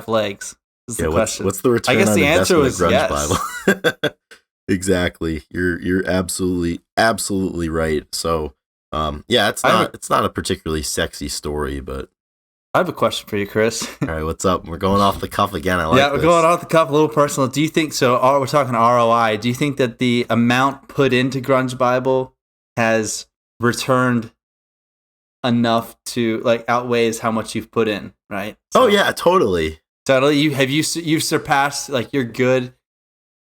Speaker 2: legs? Is
Speaker 1: Yeah,
Speaker 2: the question.
Speaker 1: what's the return
Speaker 2: I guess
Speaker 1: on
Speaker 2: the answer
Speaker 1: investment of
Speaker 2: was
Speaker 1: Grunge
Speaker 2: yes.
Speaker 1: Bible? Exactly. You're absolutely right. So, yeah, it's not a particularly sexy story, but
Speaker 2: I have a question for you, Chris.
Speaker 1: all right, what's up? We're going off the cuff again. I like
Speaker 2: Yeah, we're
Speaker 1: this.
Speaker 2: going off the cuff, a little personal. Do you think so? We're talking ROI. Do you think that the amount put into Grunge Bible has returned enough to like outweighs how much you've put in? Right.
Speaker 1: Oh yeah, totally.
Speaker 2: Totally. You've surpassed, like, you're good.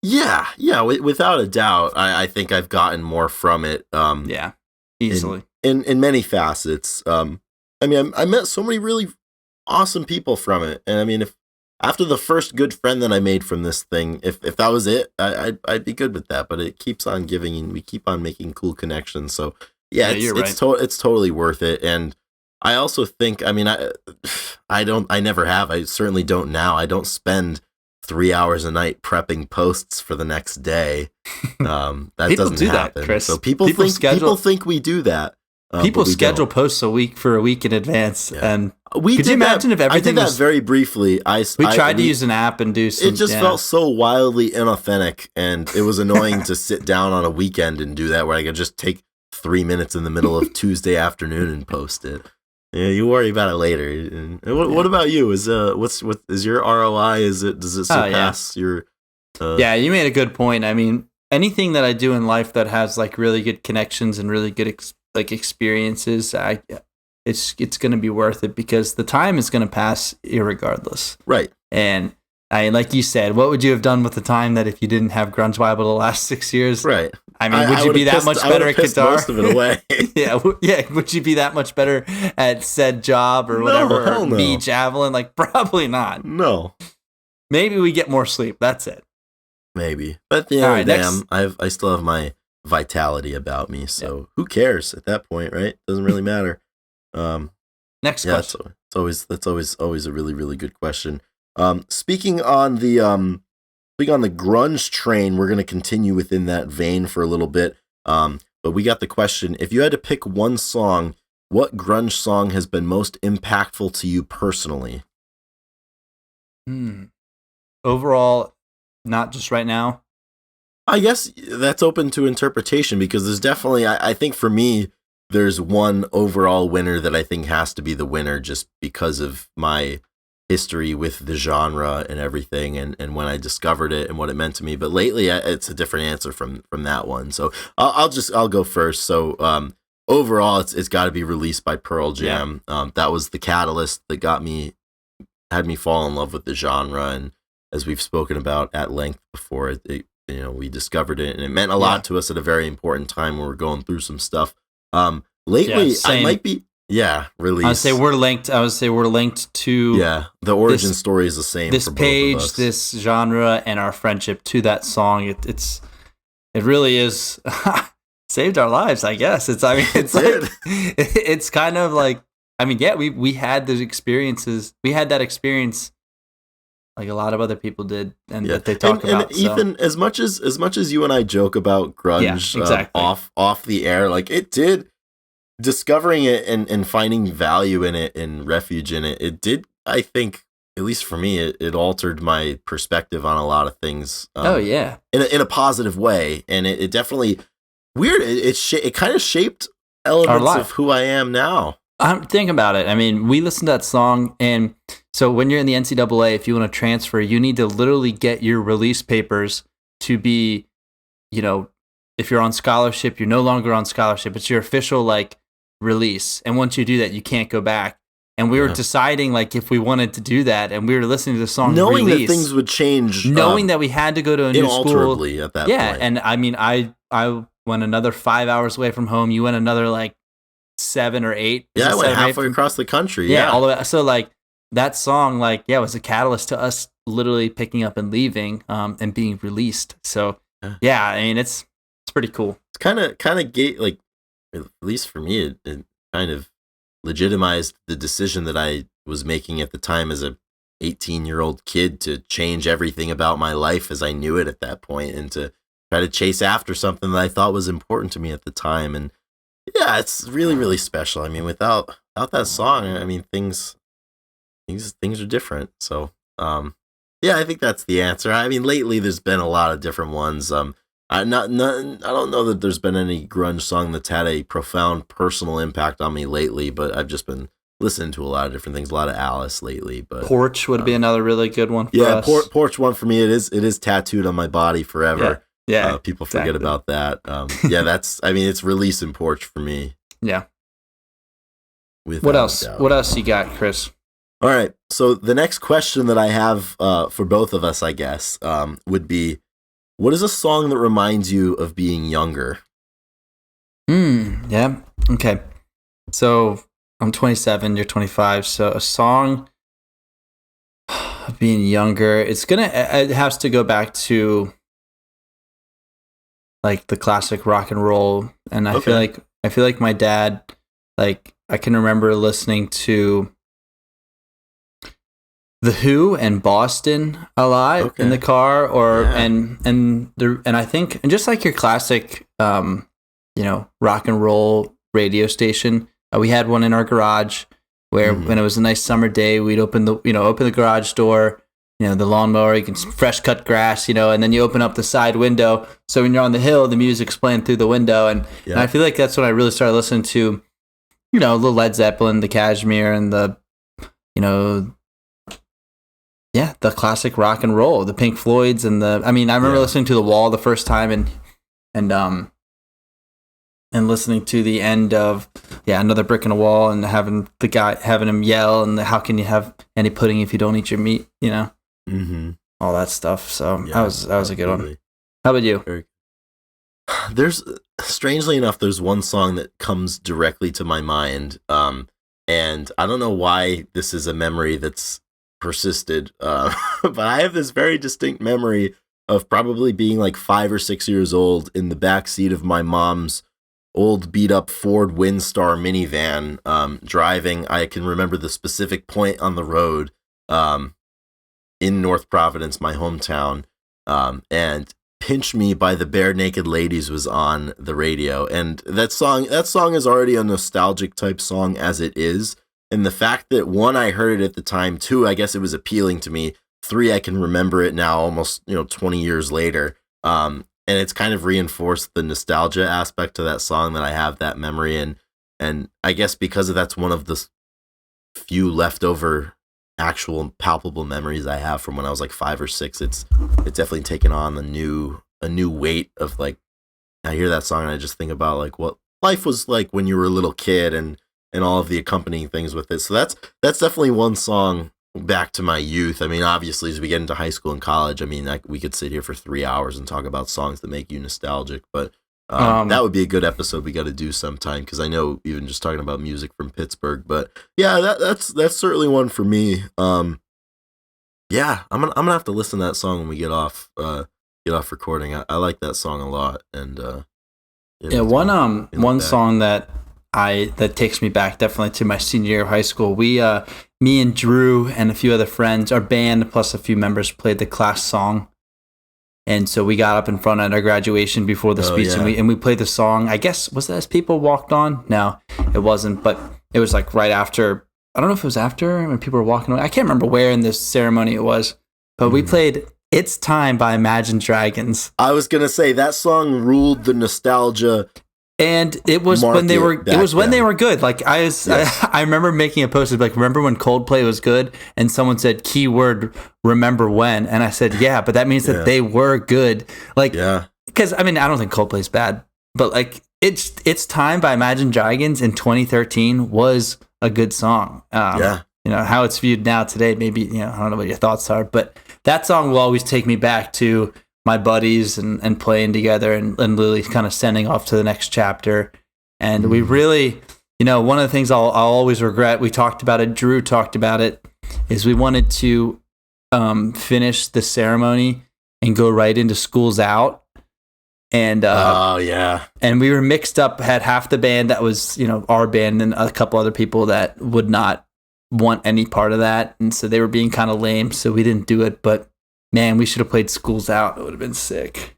Speaker 1: Yeah, without a doubt. I think I've gotten more from it.
Speaker 2: Yeah, easily.
Speaker 1: In many facets. I mean, I met so many really awesome people from it, and I mean, if after the first good friend that I made from this thing, if that was it, I'd be good with that. But it keeps on giving, and we keep on making cool connections. So yeah,
Speaker 2: you're right.
Speaker 1: It's totally worth it. And I also think, I mean, I never have. I certainly don't now. I don't spend 3 hours a night prepping posts for the next day. That
Speaker 2: People
Speaker 1: doesn't
Speaker 2: do
Speaker 1: happen.
Speaker 2: that, Chris.
Speaker 1: So people think we do that.
Speaker 2: People
Speaker 1: but we
Speaker 2: schedule
Speaker 1: don't.
Speaker 2: posts a week in advance,
Speaker 1: Yeah.
Speaker 2: and
Speaker 1: Could
Speaker 2: you imagine if everything
Speaker 1: I did that
Speaker 2: was
Speaker 1: very briefly.
Speaker 2: We tried to use an app and do some.
Speaker 1: It just felt so wildly inauthentic, and it was annoying to sit down on a weekend and do that, where I could just take 3 minutes in the middle of Tuesday afternoon and post it. Yeah, you worry about it later. And what about you? Is what is your ROI? Does it surpass your?
Speaker 2: Yeah, you made a good point. I mean, anything that I do in life that has like really good connections and really good experiences, it's going to be worth it, because the time is going to pass irregardless.
Speaker 1: Right.
Speaker 2: And like you said, what would you have done with the time that if you didn't have Grunge Bible the last 6 years?
Speaker 1: Right.
Speaker 2: I mean, would you be that much better at guitar?
Speaker 1: Most of it away.
Speaker 2: Yeah. Would you be that much better at said job or whatever?
Speaker 1: Hell no.
Speaker 2: Me javelin? Like, probably not.
Speaker 1: No.
Speaker 2: Maybe we get more sleep. That's it.
Speaker 1: Maybe. But at the end of the day, I still have my vitality about me. So who cares at that point, right? Doesn't really matter.
Speaker 2: Next question.
Speaker 1: That's always a really, really good question. Speaking on the grunge train, we're going to continue within that vein for a little bit. But we got the question: if you had to pick one song, what grunge song has been most impactful to you personally?
Speaker 2: Overall, not just right now.
Speaker 1: I guess that's open to interpretation, because there's definitely, I think for me, there's one overall winner that I think has to be the winner, just because of my history with the genre and everything, and when I discovered it and what it meant to me. But lately, it's a different answer from that one. So I'll go first. So overall, it's got to be Released by Pearl Jam. Yeah. That was the catalyst that had me fall in love with the genre, and as we've spoken about at length before, we discovered it, and it meant a lot to us at a very important time when we're going through some stuff. Lately, I might be Release.
Speaker 2: I would say we're linked to
Speaker 1: the origin story is the same.
Speaker 2: This
Speaker 1: for both
Speaker 2: page,
Speaker 1: of us.
Speaker 2: this genre, and our friendship to that song. It really is saved our lives. I guess it's kind of like, I mean, we had those experiences. We had that experience, like a lot of other people did, and that they talk about.
Speaker 1: And Ethan, as much as you and I joke about grunge
Speaker 2: exactly.
Speaker 1: Off the air, like it did, discovering it and finding value in it and refuge in it, it did, I think, at least for me, it altered my perspective on a lot of things. In a positive way, and it definitely weird. It kind of shaped elements of who I am now.
Speaker 2: Think about it. I mean, we listened to that song, and so when you're in the NCAA, if you want to transfer, you need to literally get your release papers to be, if you're on scholarship, you're no longer on scholarship. It's your official release, and once you do that, you can't go back. And we were deciding if we wanted to do that, and we were listening to the song,
Speaker 1: knowing
Speaker 2: Release,
Speaker 1: that things would change,
Speaker 2: knowing that we had to go to a new school
Speaker 1: at that point.
Speaker 2: Yeah, and I mean, I went another 5 hours away from home. You went another 7 or 8.
Speaker 1: Yeah, I went halfway across the country.
Speaker 2: Yeah, all the way. So that song, was a catalyst to us literally picking up and leaving, and being released. So yeah, I mean, it's pretty cool.
Speaker 1: It's kind of at least for me, it kind of legitimized the decision that I was making at the time as a 18-year-old kid to change everything about my life as I knew it at that point, and to try to chase after something that I thought was important to me at the time. And yeah, it's really, really special. I mean, without that song, I mean, things are different. So Yeah, I think that's the answer. I mean, lately there's been a lot of different ones. I don't know that there's been any grunge song that's had a profound personal impact on me lately, but I've just been listening to a lot of different things, a lot of Alice lately. But
Speaker 2: Porch would be another really good one for
Speaker 1: yeah,
Speaker 2: us.
Speaker 1: Porch one for me. It is tattooed on my body forever.
Speaker 2: Yeah,
Speaker 1: people forget about that. Yeah, I mean, it's releasing Porch for me.
Speaker 2: Yeah.
Speaker 1: Without
Speaker 2: What else?
Speaker 1: a doubt.
Speaker 2: What else you got, Chris?
Speaker 1: All right. So the next question that I have for both of us, I guess, would be, what is a song that reminds you of being younger?
Speaker 2: Yeah. Okay. So I'm 27, you're 25. So a song of being younger, it has to go back to like the classic rock and roll. And I feel like my dad, like I can remember listening to The Who and Boston a lot in the car, and I think, and just like your classic, rock and roll radio station, we had one in our garage where when it was a nice summer day, we'd open the garage door, the lawnmower, you can fresh cut grass, and then you open up the side window. So when you're on the hill, the music's playing through the window, and I feel like that's when I really started listening to, the Led Zeppelin, the Kashmir, and the classic rock and roll, the Pink Floyds, and I remember listening to The Wall the first time, and listening to the end of Another Brick in a Wall, and having him yell, and how can you have any pudding if you don't eat your meat, all that stuff. So that was a good one. How about you?
Speaker 1: There's, strangely enough, there's one song that comes directly to my mind, and I don't know why this is a memory that's persisted, but I have this very distinct memory of probably being like 5 or 6 years old in the back seat of my mom's old beat up Ford Windstar minivan, driving. I can remember the specific point on the road, in North Providence, my hometown, and Pinch Me by the Bare Naked Ladies was on the radio. And that song is already a nostalgic type song as it is. And the fact that, one, I heard it at the time, two, I guess it was appealing to me, three, I can remember it now almost 20 years later. And it's kind of reinforced the nostalgia aspect to that song, that I have that memory. And I guess because of that's one of the few leftover actual palpable memories I have from when I was like 5 or 6. It's definitely taken on a new weight of, like, I hear that song and I just think about like what life was like when you were a little kid, and all of the accompanying things with it. So that's definitely one song back to my youth. I mean, obviously, as we get into high school and college, we could sit here for 3 hours and talk about songs that make you nostalgic. But that would be a good episode we got to do sometime, because I know even just talking about music from Pittsburgh. But yeah, that's certainly one for me. Yeah, I'm gonna have to listen to that song when we get off recording. I like that song a lot, and
Speaker 2: one song that takes me back definitely to my senior year of high school. Me and Drew and a few other friends, our band plus a few members, played the class song, and so we got up in front at our graduation before the speech, and we played the song. I guess, was that As People Walked On? No, it wasn't, but it was like right after. I don't know if it was after when people were walking away. I can't remember where in this ceremony it was, but we played It's Time by Imagine Dragons.
Speaker 1: I was going to say that song ruled the nostalgia.
Speaker 2: And it was when they were they were good. Like I remember making a post like, remember when Coldplay was good? And someone said keyword remember when, and I said, yeah, but that means that they were good. Like, because I don't think Coldplay's bad, but like It's Time by Imagine Dragons in 2013 was a good song. How it's viewed now today, maybe, I don't know what your thoughts are, but that song will always take me back to my buddies and playing together, and Lily kind of sending off to the next chapter. And we really, one of the things I'll always regret, we talked about it, Drew talked about it, is we wanted to finish the ceremony and go right into School's Out. And and we were mixed up, had half the band that was, our band, and a couple other people that would not want any part of that. And so they were being kind of lame, so we didn't do it. But man, we should have played School's Out. It would have been sick.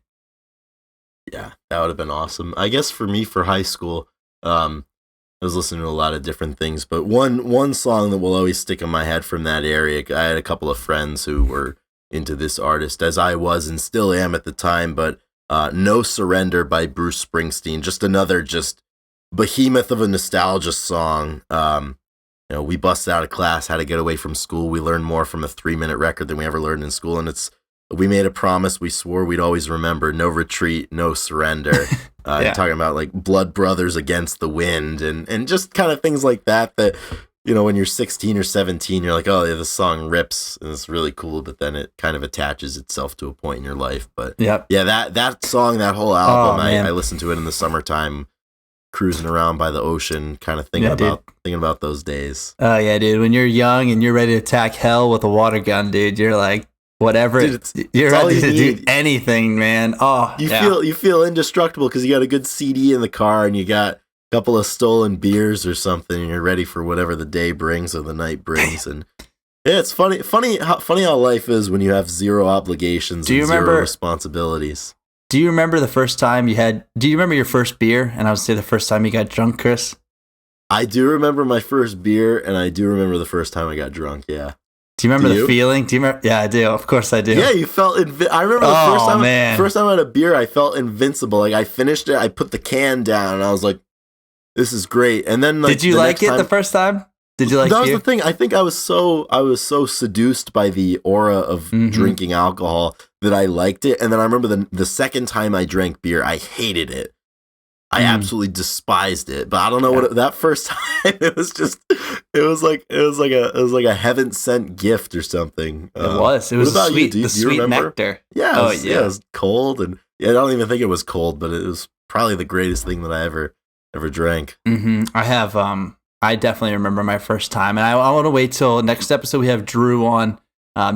Speaker 1: Yeah, that would have been awesome. I guess for me, for high school, I was listening to a lot of different things, but one song that will always stick in my head from that area, I had a couple of friends who were into this artist, as I was and still am at the time. But No Surrender by Bruce Springsteen, just another just behemoth of a nostalgia song. We busted out of class, had to get away from school. We learned more from a 3-minute record than we ever learned in school. And we made a promise. We swore we'd always remember: no retreat, no surrender. Talking about like blood brothers against the wind and just kind of things like that, when you're 16 or 17, you're like, oh yeah, this song rips and it's really cool. But then it kind of attaches itself to a point in your life. But yeah, that song, that whole album, I listened to it in the summertime, cruising around by the ocean, kind of thinking about those days.
Speaker 2: Oh yeah, dude. When you're young and you're ready to attack hell with a water gun, dude, you're like, whatever. Dude, you're ready to do anything, man. Oh,
Speaker 1: you feel indestructible because you got a good CD in the car and you got a couple of stolen beers or something, and you're ready for whatever the day brings or the night brings. And yeah, it's funny how life is when you have zero obligations and zero responsibilities.
Speaker 2: Do you remember the first time do you remember your first beer? And I would say the first time you got drunk, Chris?
Speaker 1: I do remember my first beer, and I do remember the first time I got drunk, yeah.
Speaker 2: Do you remember the feeling? Do you remember? Yeah, I do. Of course I do.
Speaker 1: Yeah, you felt I remember the first time I had a beer, I felt invincible. Like I finished it, I put the can down, and I was like, this is great. And then
Speaker 2: did you like it the first time? Did you like
Speaker 1: that? Was the thing. I think I was so seduced by the aura of drinking alcohol that I liked it. And then I remember the second time I drank beer, I hated it. I absolutely despised it. But I don't know that first time it was like a heaven sent gift or something.
Speaker 2: It was sweet. Do you sweet
Speaker 1: remember?
Speaker 2: Nectar.
Speaker 1: Yeah, it was cold, and I don't even think it was cold, but it was probably the greatest thing that I ever drank.
Speaker 2: I have I definitely remember my first time, and I want to wait till next episode. We have Drew on.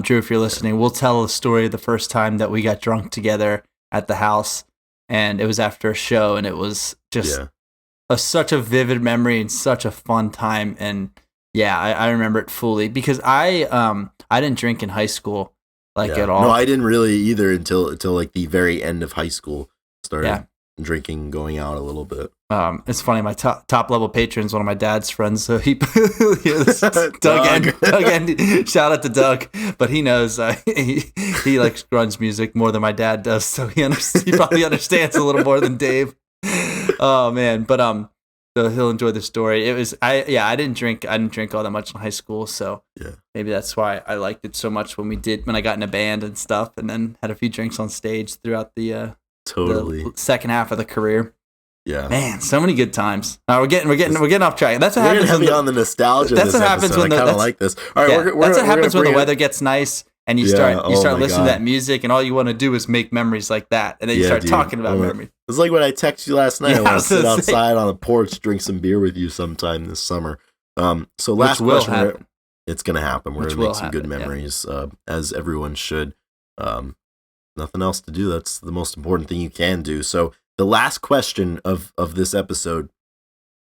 Speaker 2: Drew, if you're listening, we'll tell the story of the first time that we got drunk together at the house, and it was after a show, and it was just such a vivid memory and such a fun time. And yeah, I remember it fully because I didn't drink in high school at all.
Speaker 1: No, I didn't really either until like the very end of high school. Started drinking, going out a little bit.
Speaker 2: It's funny. My top level patron is one of my dad's friends, so he Doug Andy, shout out to Doug, but he knows he likes grunge music more than my dad does, so he probably understands a little more than Dave. Oh man, but so he'll enjoy the story. It was I didn't drink all that much in high school, so maybe that's why I liked it so much when I got in a band and stuff, and then had a few drinks on stage throughout the second half of the career.
Speaker 1: Yeah,
Speaker 2: man, so many good times. We're getting off track. That's what happens.
Speaker 1: Heavy on the nostalgia. That's what happens when I kind of like this. All right,
Speaker 2: that's what happens when the weather gets nice and you start listening to that music, and all you want to do is make memories like that, and then you start talking about memories.
Speaker 1: It's like when I texted you last night. I want to sit outside on the porch, drink some beer with you sometime this summer. So last question. It's gonna happen. We're gonna make some good memories, as everyone should. Nothing else to do. That's the most important thing you can do. So the last question of this episode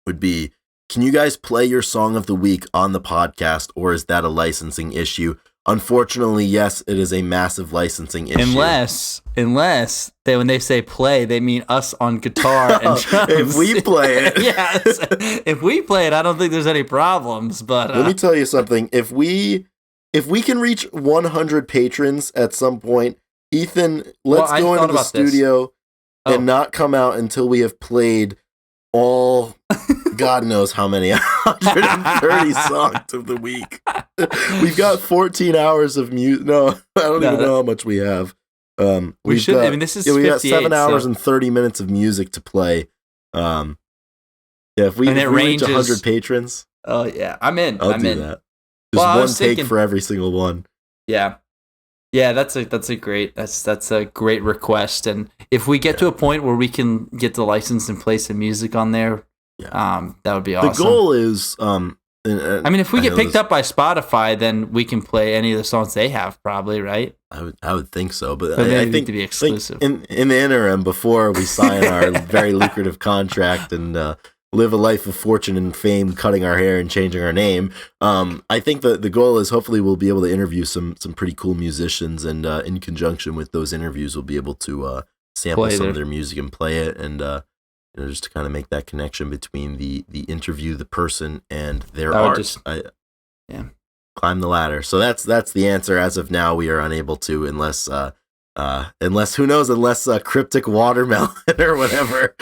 Speaker 1: would be, can you guys play your song of the week on the podcast, or is that a licensing issue? Unfortunately, yes, it is a massive licensing issue.
Speaker 2: Unless when they say play, they mean us on guitar and drums.
Speaker 1: If we play it.
Speaker 2: Yes. If we play it, I don't think there's any problems. But
Speaker 1: let me tell you something. If we can reach 100 patrons at some point, Ethan, let's go into the studio and not come out until we have played all, God knows how many, 130 songs of the week. We've got 14 hours of music. No, I don't even know how much we have.
Speaker 2: We should. I mean, this is 58,
Speaker 1: we got 7 hours and 30 minutes of music to play. If we reach 100 patrons.
Speaker 2: Oh yeah, I'm in.
Speaker 1: I'll do that. Just one take for every single one.
Speaker 2: Yeah. Yeah, that's a great request, and if we get to a point where we can get the license and play some music on there, that would be awesome.
Speaker 1: The goal is, I
Speaker 2: mean, if we get picked up by Spotify, then we can play any of the songs they have, probably, right?
Speaker 1: I would think so, but
Speaker 2: I think to be exclusive.
Speaker 1: In the interim, before we sign our very lucrative contract and live a life of fortune and fame, cutting our hair and changing our name. I think the goal is hopefully we'll be able to interview some pretty cool musicians, and in conjunction with those interviews, we'll be able to sample some of their music and play it, and just to kind of make that connection between the interview, the person, and their art. Climb the ladder. So that's the answer. As of now, we are unable to, unless who knows, unless cryptic watermelon or whatever.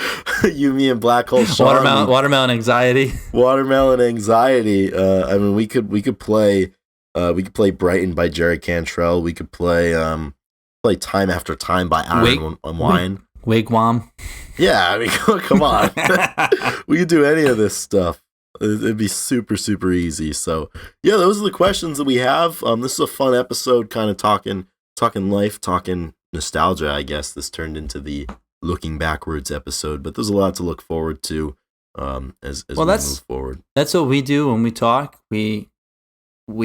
Speaker 1: You, me, and Black Hole Sean.
Speaker 2: Watermelon anxiety.
Speaker 1: Watermelon anxiety. I mean, we could play Brighton by Jerry Cantrell. We could play Time After Time by Aaron Wine.
Speaker 2: Wigwam.
Speaker 1: Yeah, I mean, come on. We could do any of this stuff. It'd be super, super easy. So, yeah, those are the questions that we have. This is a fun episode, kind of talking life, talking nostalgia, I guess. This turned into the looking backwards episode, but there's a lot to look forward to as we move forward. That's
Speaker 2: what we do when we talk. We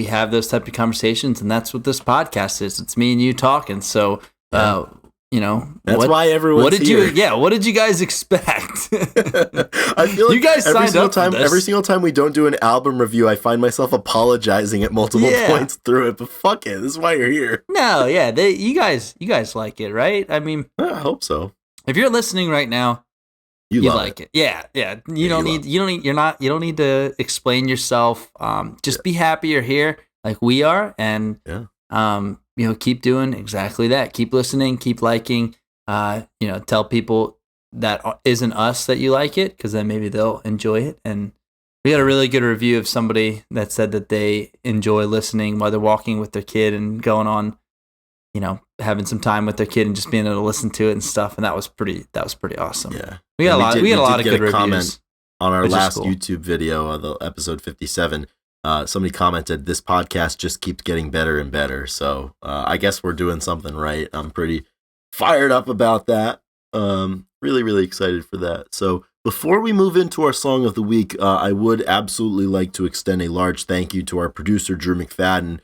Speaker 2: have those type of conversations, and that's what this podcast is. It's me and you talking. So,
Speaker 1: that's why everyone's here.
Speaker 2: What did you guys expect?
Speaker 1: I feel like
Speaker 2: you guys signed up for this.
Speaker 1: Every single time we don't do an album review, I find myself apologizing at multiple points through it. But fuck it, this is why you're here.
Speaker 2: No, yeah, you guys like it, right? I mean,
Speaker 1: I hope so.
Speaker 2: If you're listening right now, you like it. Yeah. You don't need to explain yourself. Just be happy you're here, like we are, and keep doing exactly that. Keep listening, keep liking. Tell people that isn't us that you like it, because then maybe they'll enjoy it. And we got a really good review of somebody that said that they enjoy listening while they're walking with their kid and going on, having some time with their kid and just being able to listen to it and stuff. And that was pretty awesome.
Speaker 1: Yeah,
Speaker 2: we got a lot of good reviews.
Speaker 1: Comment on our last YouTube video, the episode 57. Somebody commented, "This podcast just keeps getting better and better." So I guess we're doing something right. I'm pretty fired up about that. Really, really excited for that. So before we move into our song of the week, I would absolutely like to extend a large thank you to our producer, Drew McFadden,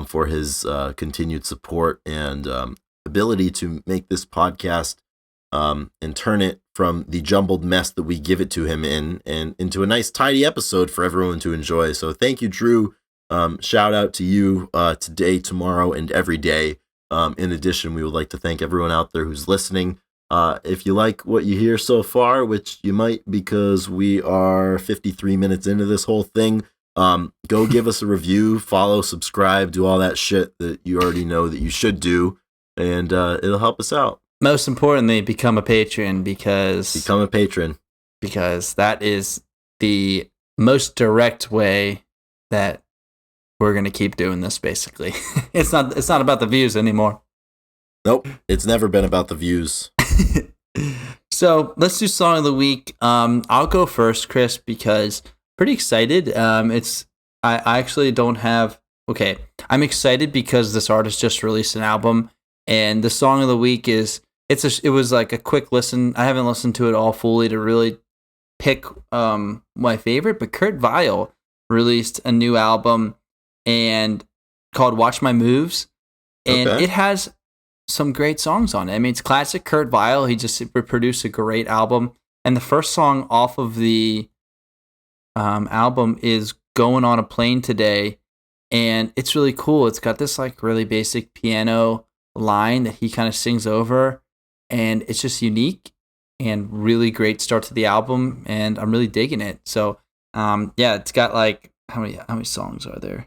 Speaker 1: for his continued support and ability to make this podcast and turn it from the jumbled mess that we give it to him in and into a nice tidy episode for everyone to enjoy. So thank you, Drew. Shout out to you today, tomorrow, and every day. In addition, we would like to thank everyone out there who's listening. If you like what you hear so far, which you might because we are 53 minutes into this whole thing, go give us a review, follow, subscribe, do all that shit that you already know that you should do, and it'll help us out.
Speaker 2: Most importantly, become a patron because that is the most direct way that we're going to keep doing this, basically. It's not about the views anymore.
Speaker 1: Nope, it's never been about the views.
Speaker 2: So let's do song of the week. I'll go first, Chris, because pretty excited. I actually don't have. Okay, I'm excited because this artist just released an album, and the song of the week is it was like a quick listen. I haven't listened to it all fully to really pick my favorite, but Kurt Vile released a new album and called "Watch My Moves," and it has some great songs on it. I mean, it's classic Kurt Vile. He just produced a great album, and the first song off of the album is "Going on a Plane Today," and it's really cool. It's got this like really basic piano line that he kind of sings over, and it's just unique and really great start to the album, and I'm really digging it. So it's got like how many songs are there?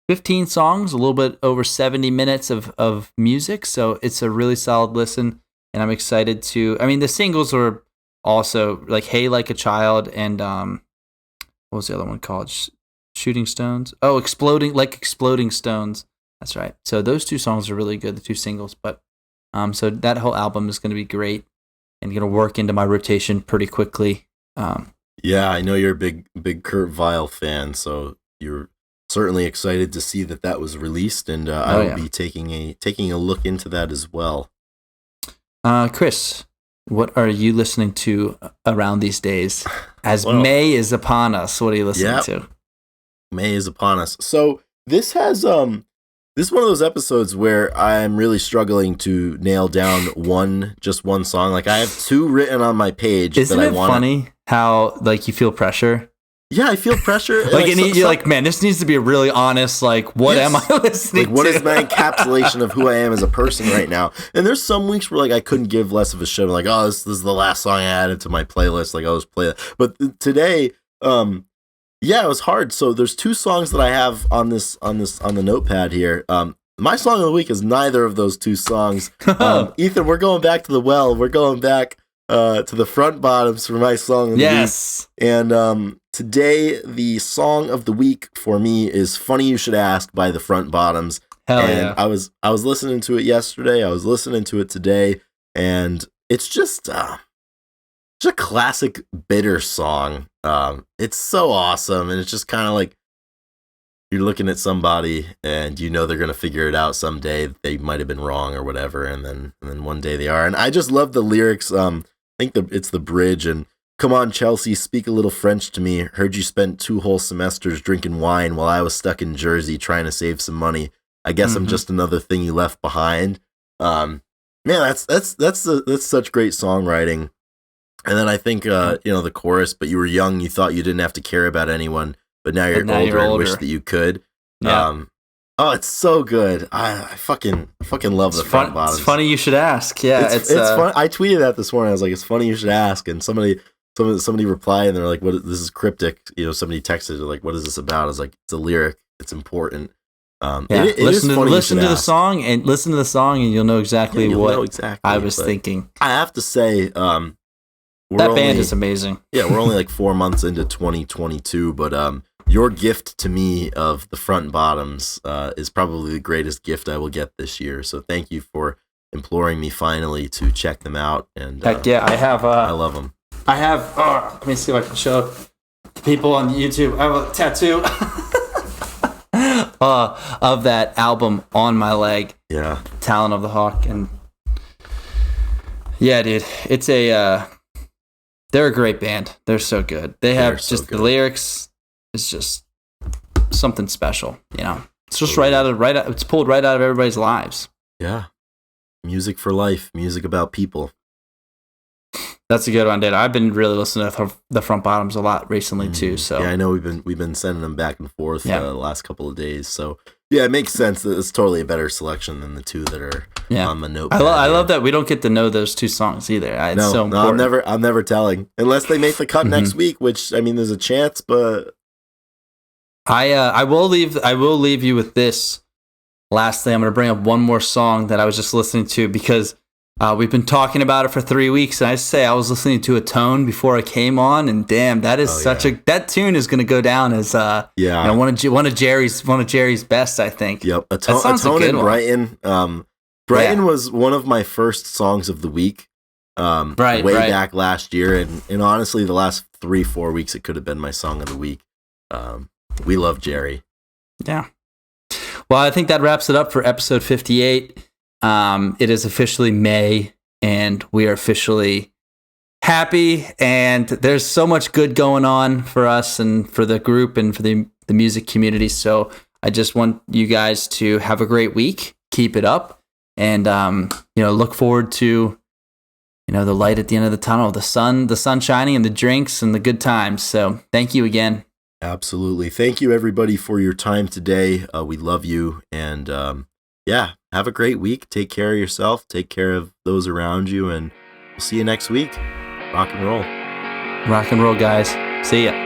Speaker 2: 15 songs, a little bit over 70 minutes of music. So it's a really solid listen, and I'm excited to. I mean, the singles were also like "Hey Like a Child" and what was the other one called? Shooting Stones. Oh, Exploding Stones. That's right. So those two songs are really good, the two singles. But so that whole album is going to be great and going to work into my rotation pretty quickly.
Speaker 1: Yeah, I know you're a big Kurt Vile fan, so you're certainly excited to see that was released, and I will be taking a look into that as well.
Speaker 2: Chris, what are you listening to around these days? As May is upon us, what are you listening to?
Speaker 1: May is upon us. So this has this is one of those episodes where I'm really struggling to nail down just one song. Like I have two written on my page.
Speaker 2: Isn't it funny how like you feel pressure?
Speaker 1: Yeah, I feel pressure.
Speaker 2: Like you're like, man, this needs to be a really honest. Like, what am I listening to?
Speaker 1: Like, what is my encapsulation of who I am as a person right now? And there's some weeks where like I couldn't give less of a shit. I'm like, oh, this is the last song I added to my playlist. Like, I'll just play it. But today, Yeah, it was hard. So there's two songs that I have on the notepad here. My song of the week is neither of those two songs. Ethan, we're going back to the well. We're going back to the front bottoms for my song of the week. And today, the song of the week for me is "Funny You Should Ask" by the Front Bottoms.
Speaker 2: Hell
Speaker 1: and
Speaker 2: yeah.
Speaker 1: I was listening to it yesterday. I was listening to it today, and it's just a classic bitter song. It's so awesome, and it's just kind of like you're looking at somebody and you know they're going to figure it out someday. They might have been wrong or whatever, and then one day they are. And I just love the lyrics. I think it's the bridge, and "Come on, Chelsea, speak a little French to me. Heard you spent 2 whole semesters drinking wine while I was stuck in Jersey trying to save some money. I guess I'm just another thing you left behind." Man, that's such great songwriting. And then I think the chorus, "But you were young, you thought you didn't have to care about anyone, but now you're older and wish that you could."
Speaker 2: Yeah.
Speaker 1: It's so good. I fucking love the Front Bottoms.
Speaker 2: It's funny you should ask. Yeah,
Speaker 1: it's fun. I tweeted that this morning. I was like, "It's funny you should ask," and somebody replied, and they're like, "What? This is cryptic." Somebody texted like, "What is this about?" I was like, "It's a lyric. It's important."
Speaker 2: Listen to the song, and you'll know exactly what I was thinking.
Speaker 1: I have to say,
Speaker 2: that band is amazing.
Speaker 1: Yeah, we're only like 4 months into 2022, but your gift to me of the Front Bottoms is probably the greatest gift I will get this year. So thank you for imploring me finally to check them out. And
Speaker 2: heck yeah, I
Speaker 1: love them.
Speaker 2: I have. Let me see if I can show people on YouTube. I have a tattoo of that album on my leg.
Speaker 1: Yeah,
Speaker 2: Talon of the Hawk, and yeah, dude, it's they're a great band. They're so good. They're just the lyrics is just something special. It's just it's pulled right out of everybody's lives.
Speaker 1: Yeah, music for life, music about people.
Speaker 2: That's a good one, dude. I've been really listening to the Front Bottoms a lot recently too. So
Speaker 1: yeah, I know we've been sending them back and forth the last couple of days. So yeah, it makes sense that it's totally a better selection than the two that are on the notepad.
Speaker 2: I love that we don't get to know those two songs either. It's so important.
Speaker 1: I'm never telling unless they make the cut next week. Which I mean, there's a chance, but
Speaker 2: I will leave you with this. Lastly, I'm going to bring up one more song that I was just listening to because. We've been talking about it for 3 weeks, and I was listening to Atone before I came on, and damn, that is that tune is going to go down as one of Jerry's best, I think.
Speaker 1: Yep, Atone and Brighton. Brighton was one of my first songs of the week, back last year, and honestly, the last 3-4 weeks it could have been my song of the week. We love Jerry.
Speaker 2: Yeah. Well, I think that wraps it up for episode 58. It is officially May, and we are officially happy, and there's so much good going on for us and for the group and for the music community. So I just want you guys to have a great week, keep it up, and look forward to the light at the end of the tunnel, the sun shining, and the drinks and the good times. So thank you again.
Speaker 1: Absolutely. Thank you everybody for your time today. We love you, and have a great week. Take care of yourself. Take care of those around you, and we'll see you next week. Rock and roll.
Speaker 2: Rock and roll, guys. See ya.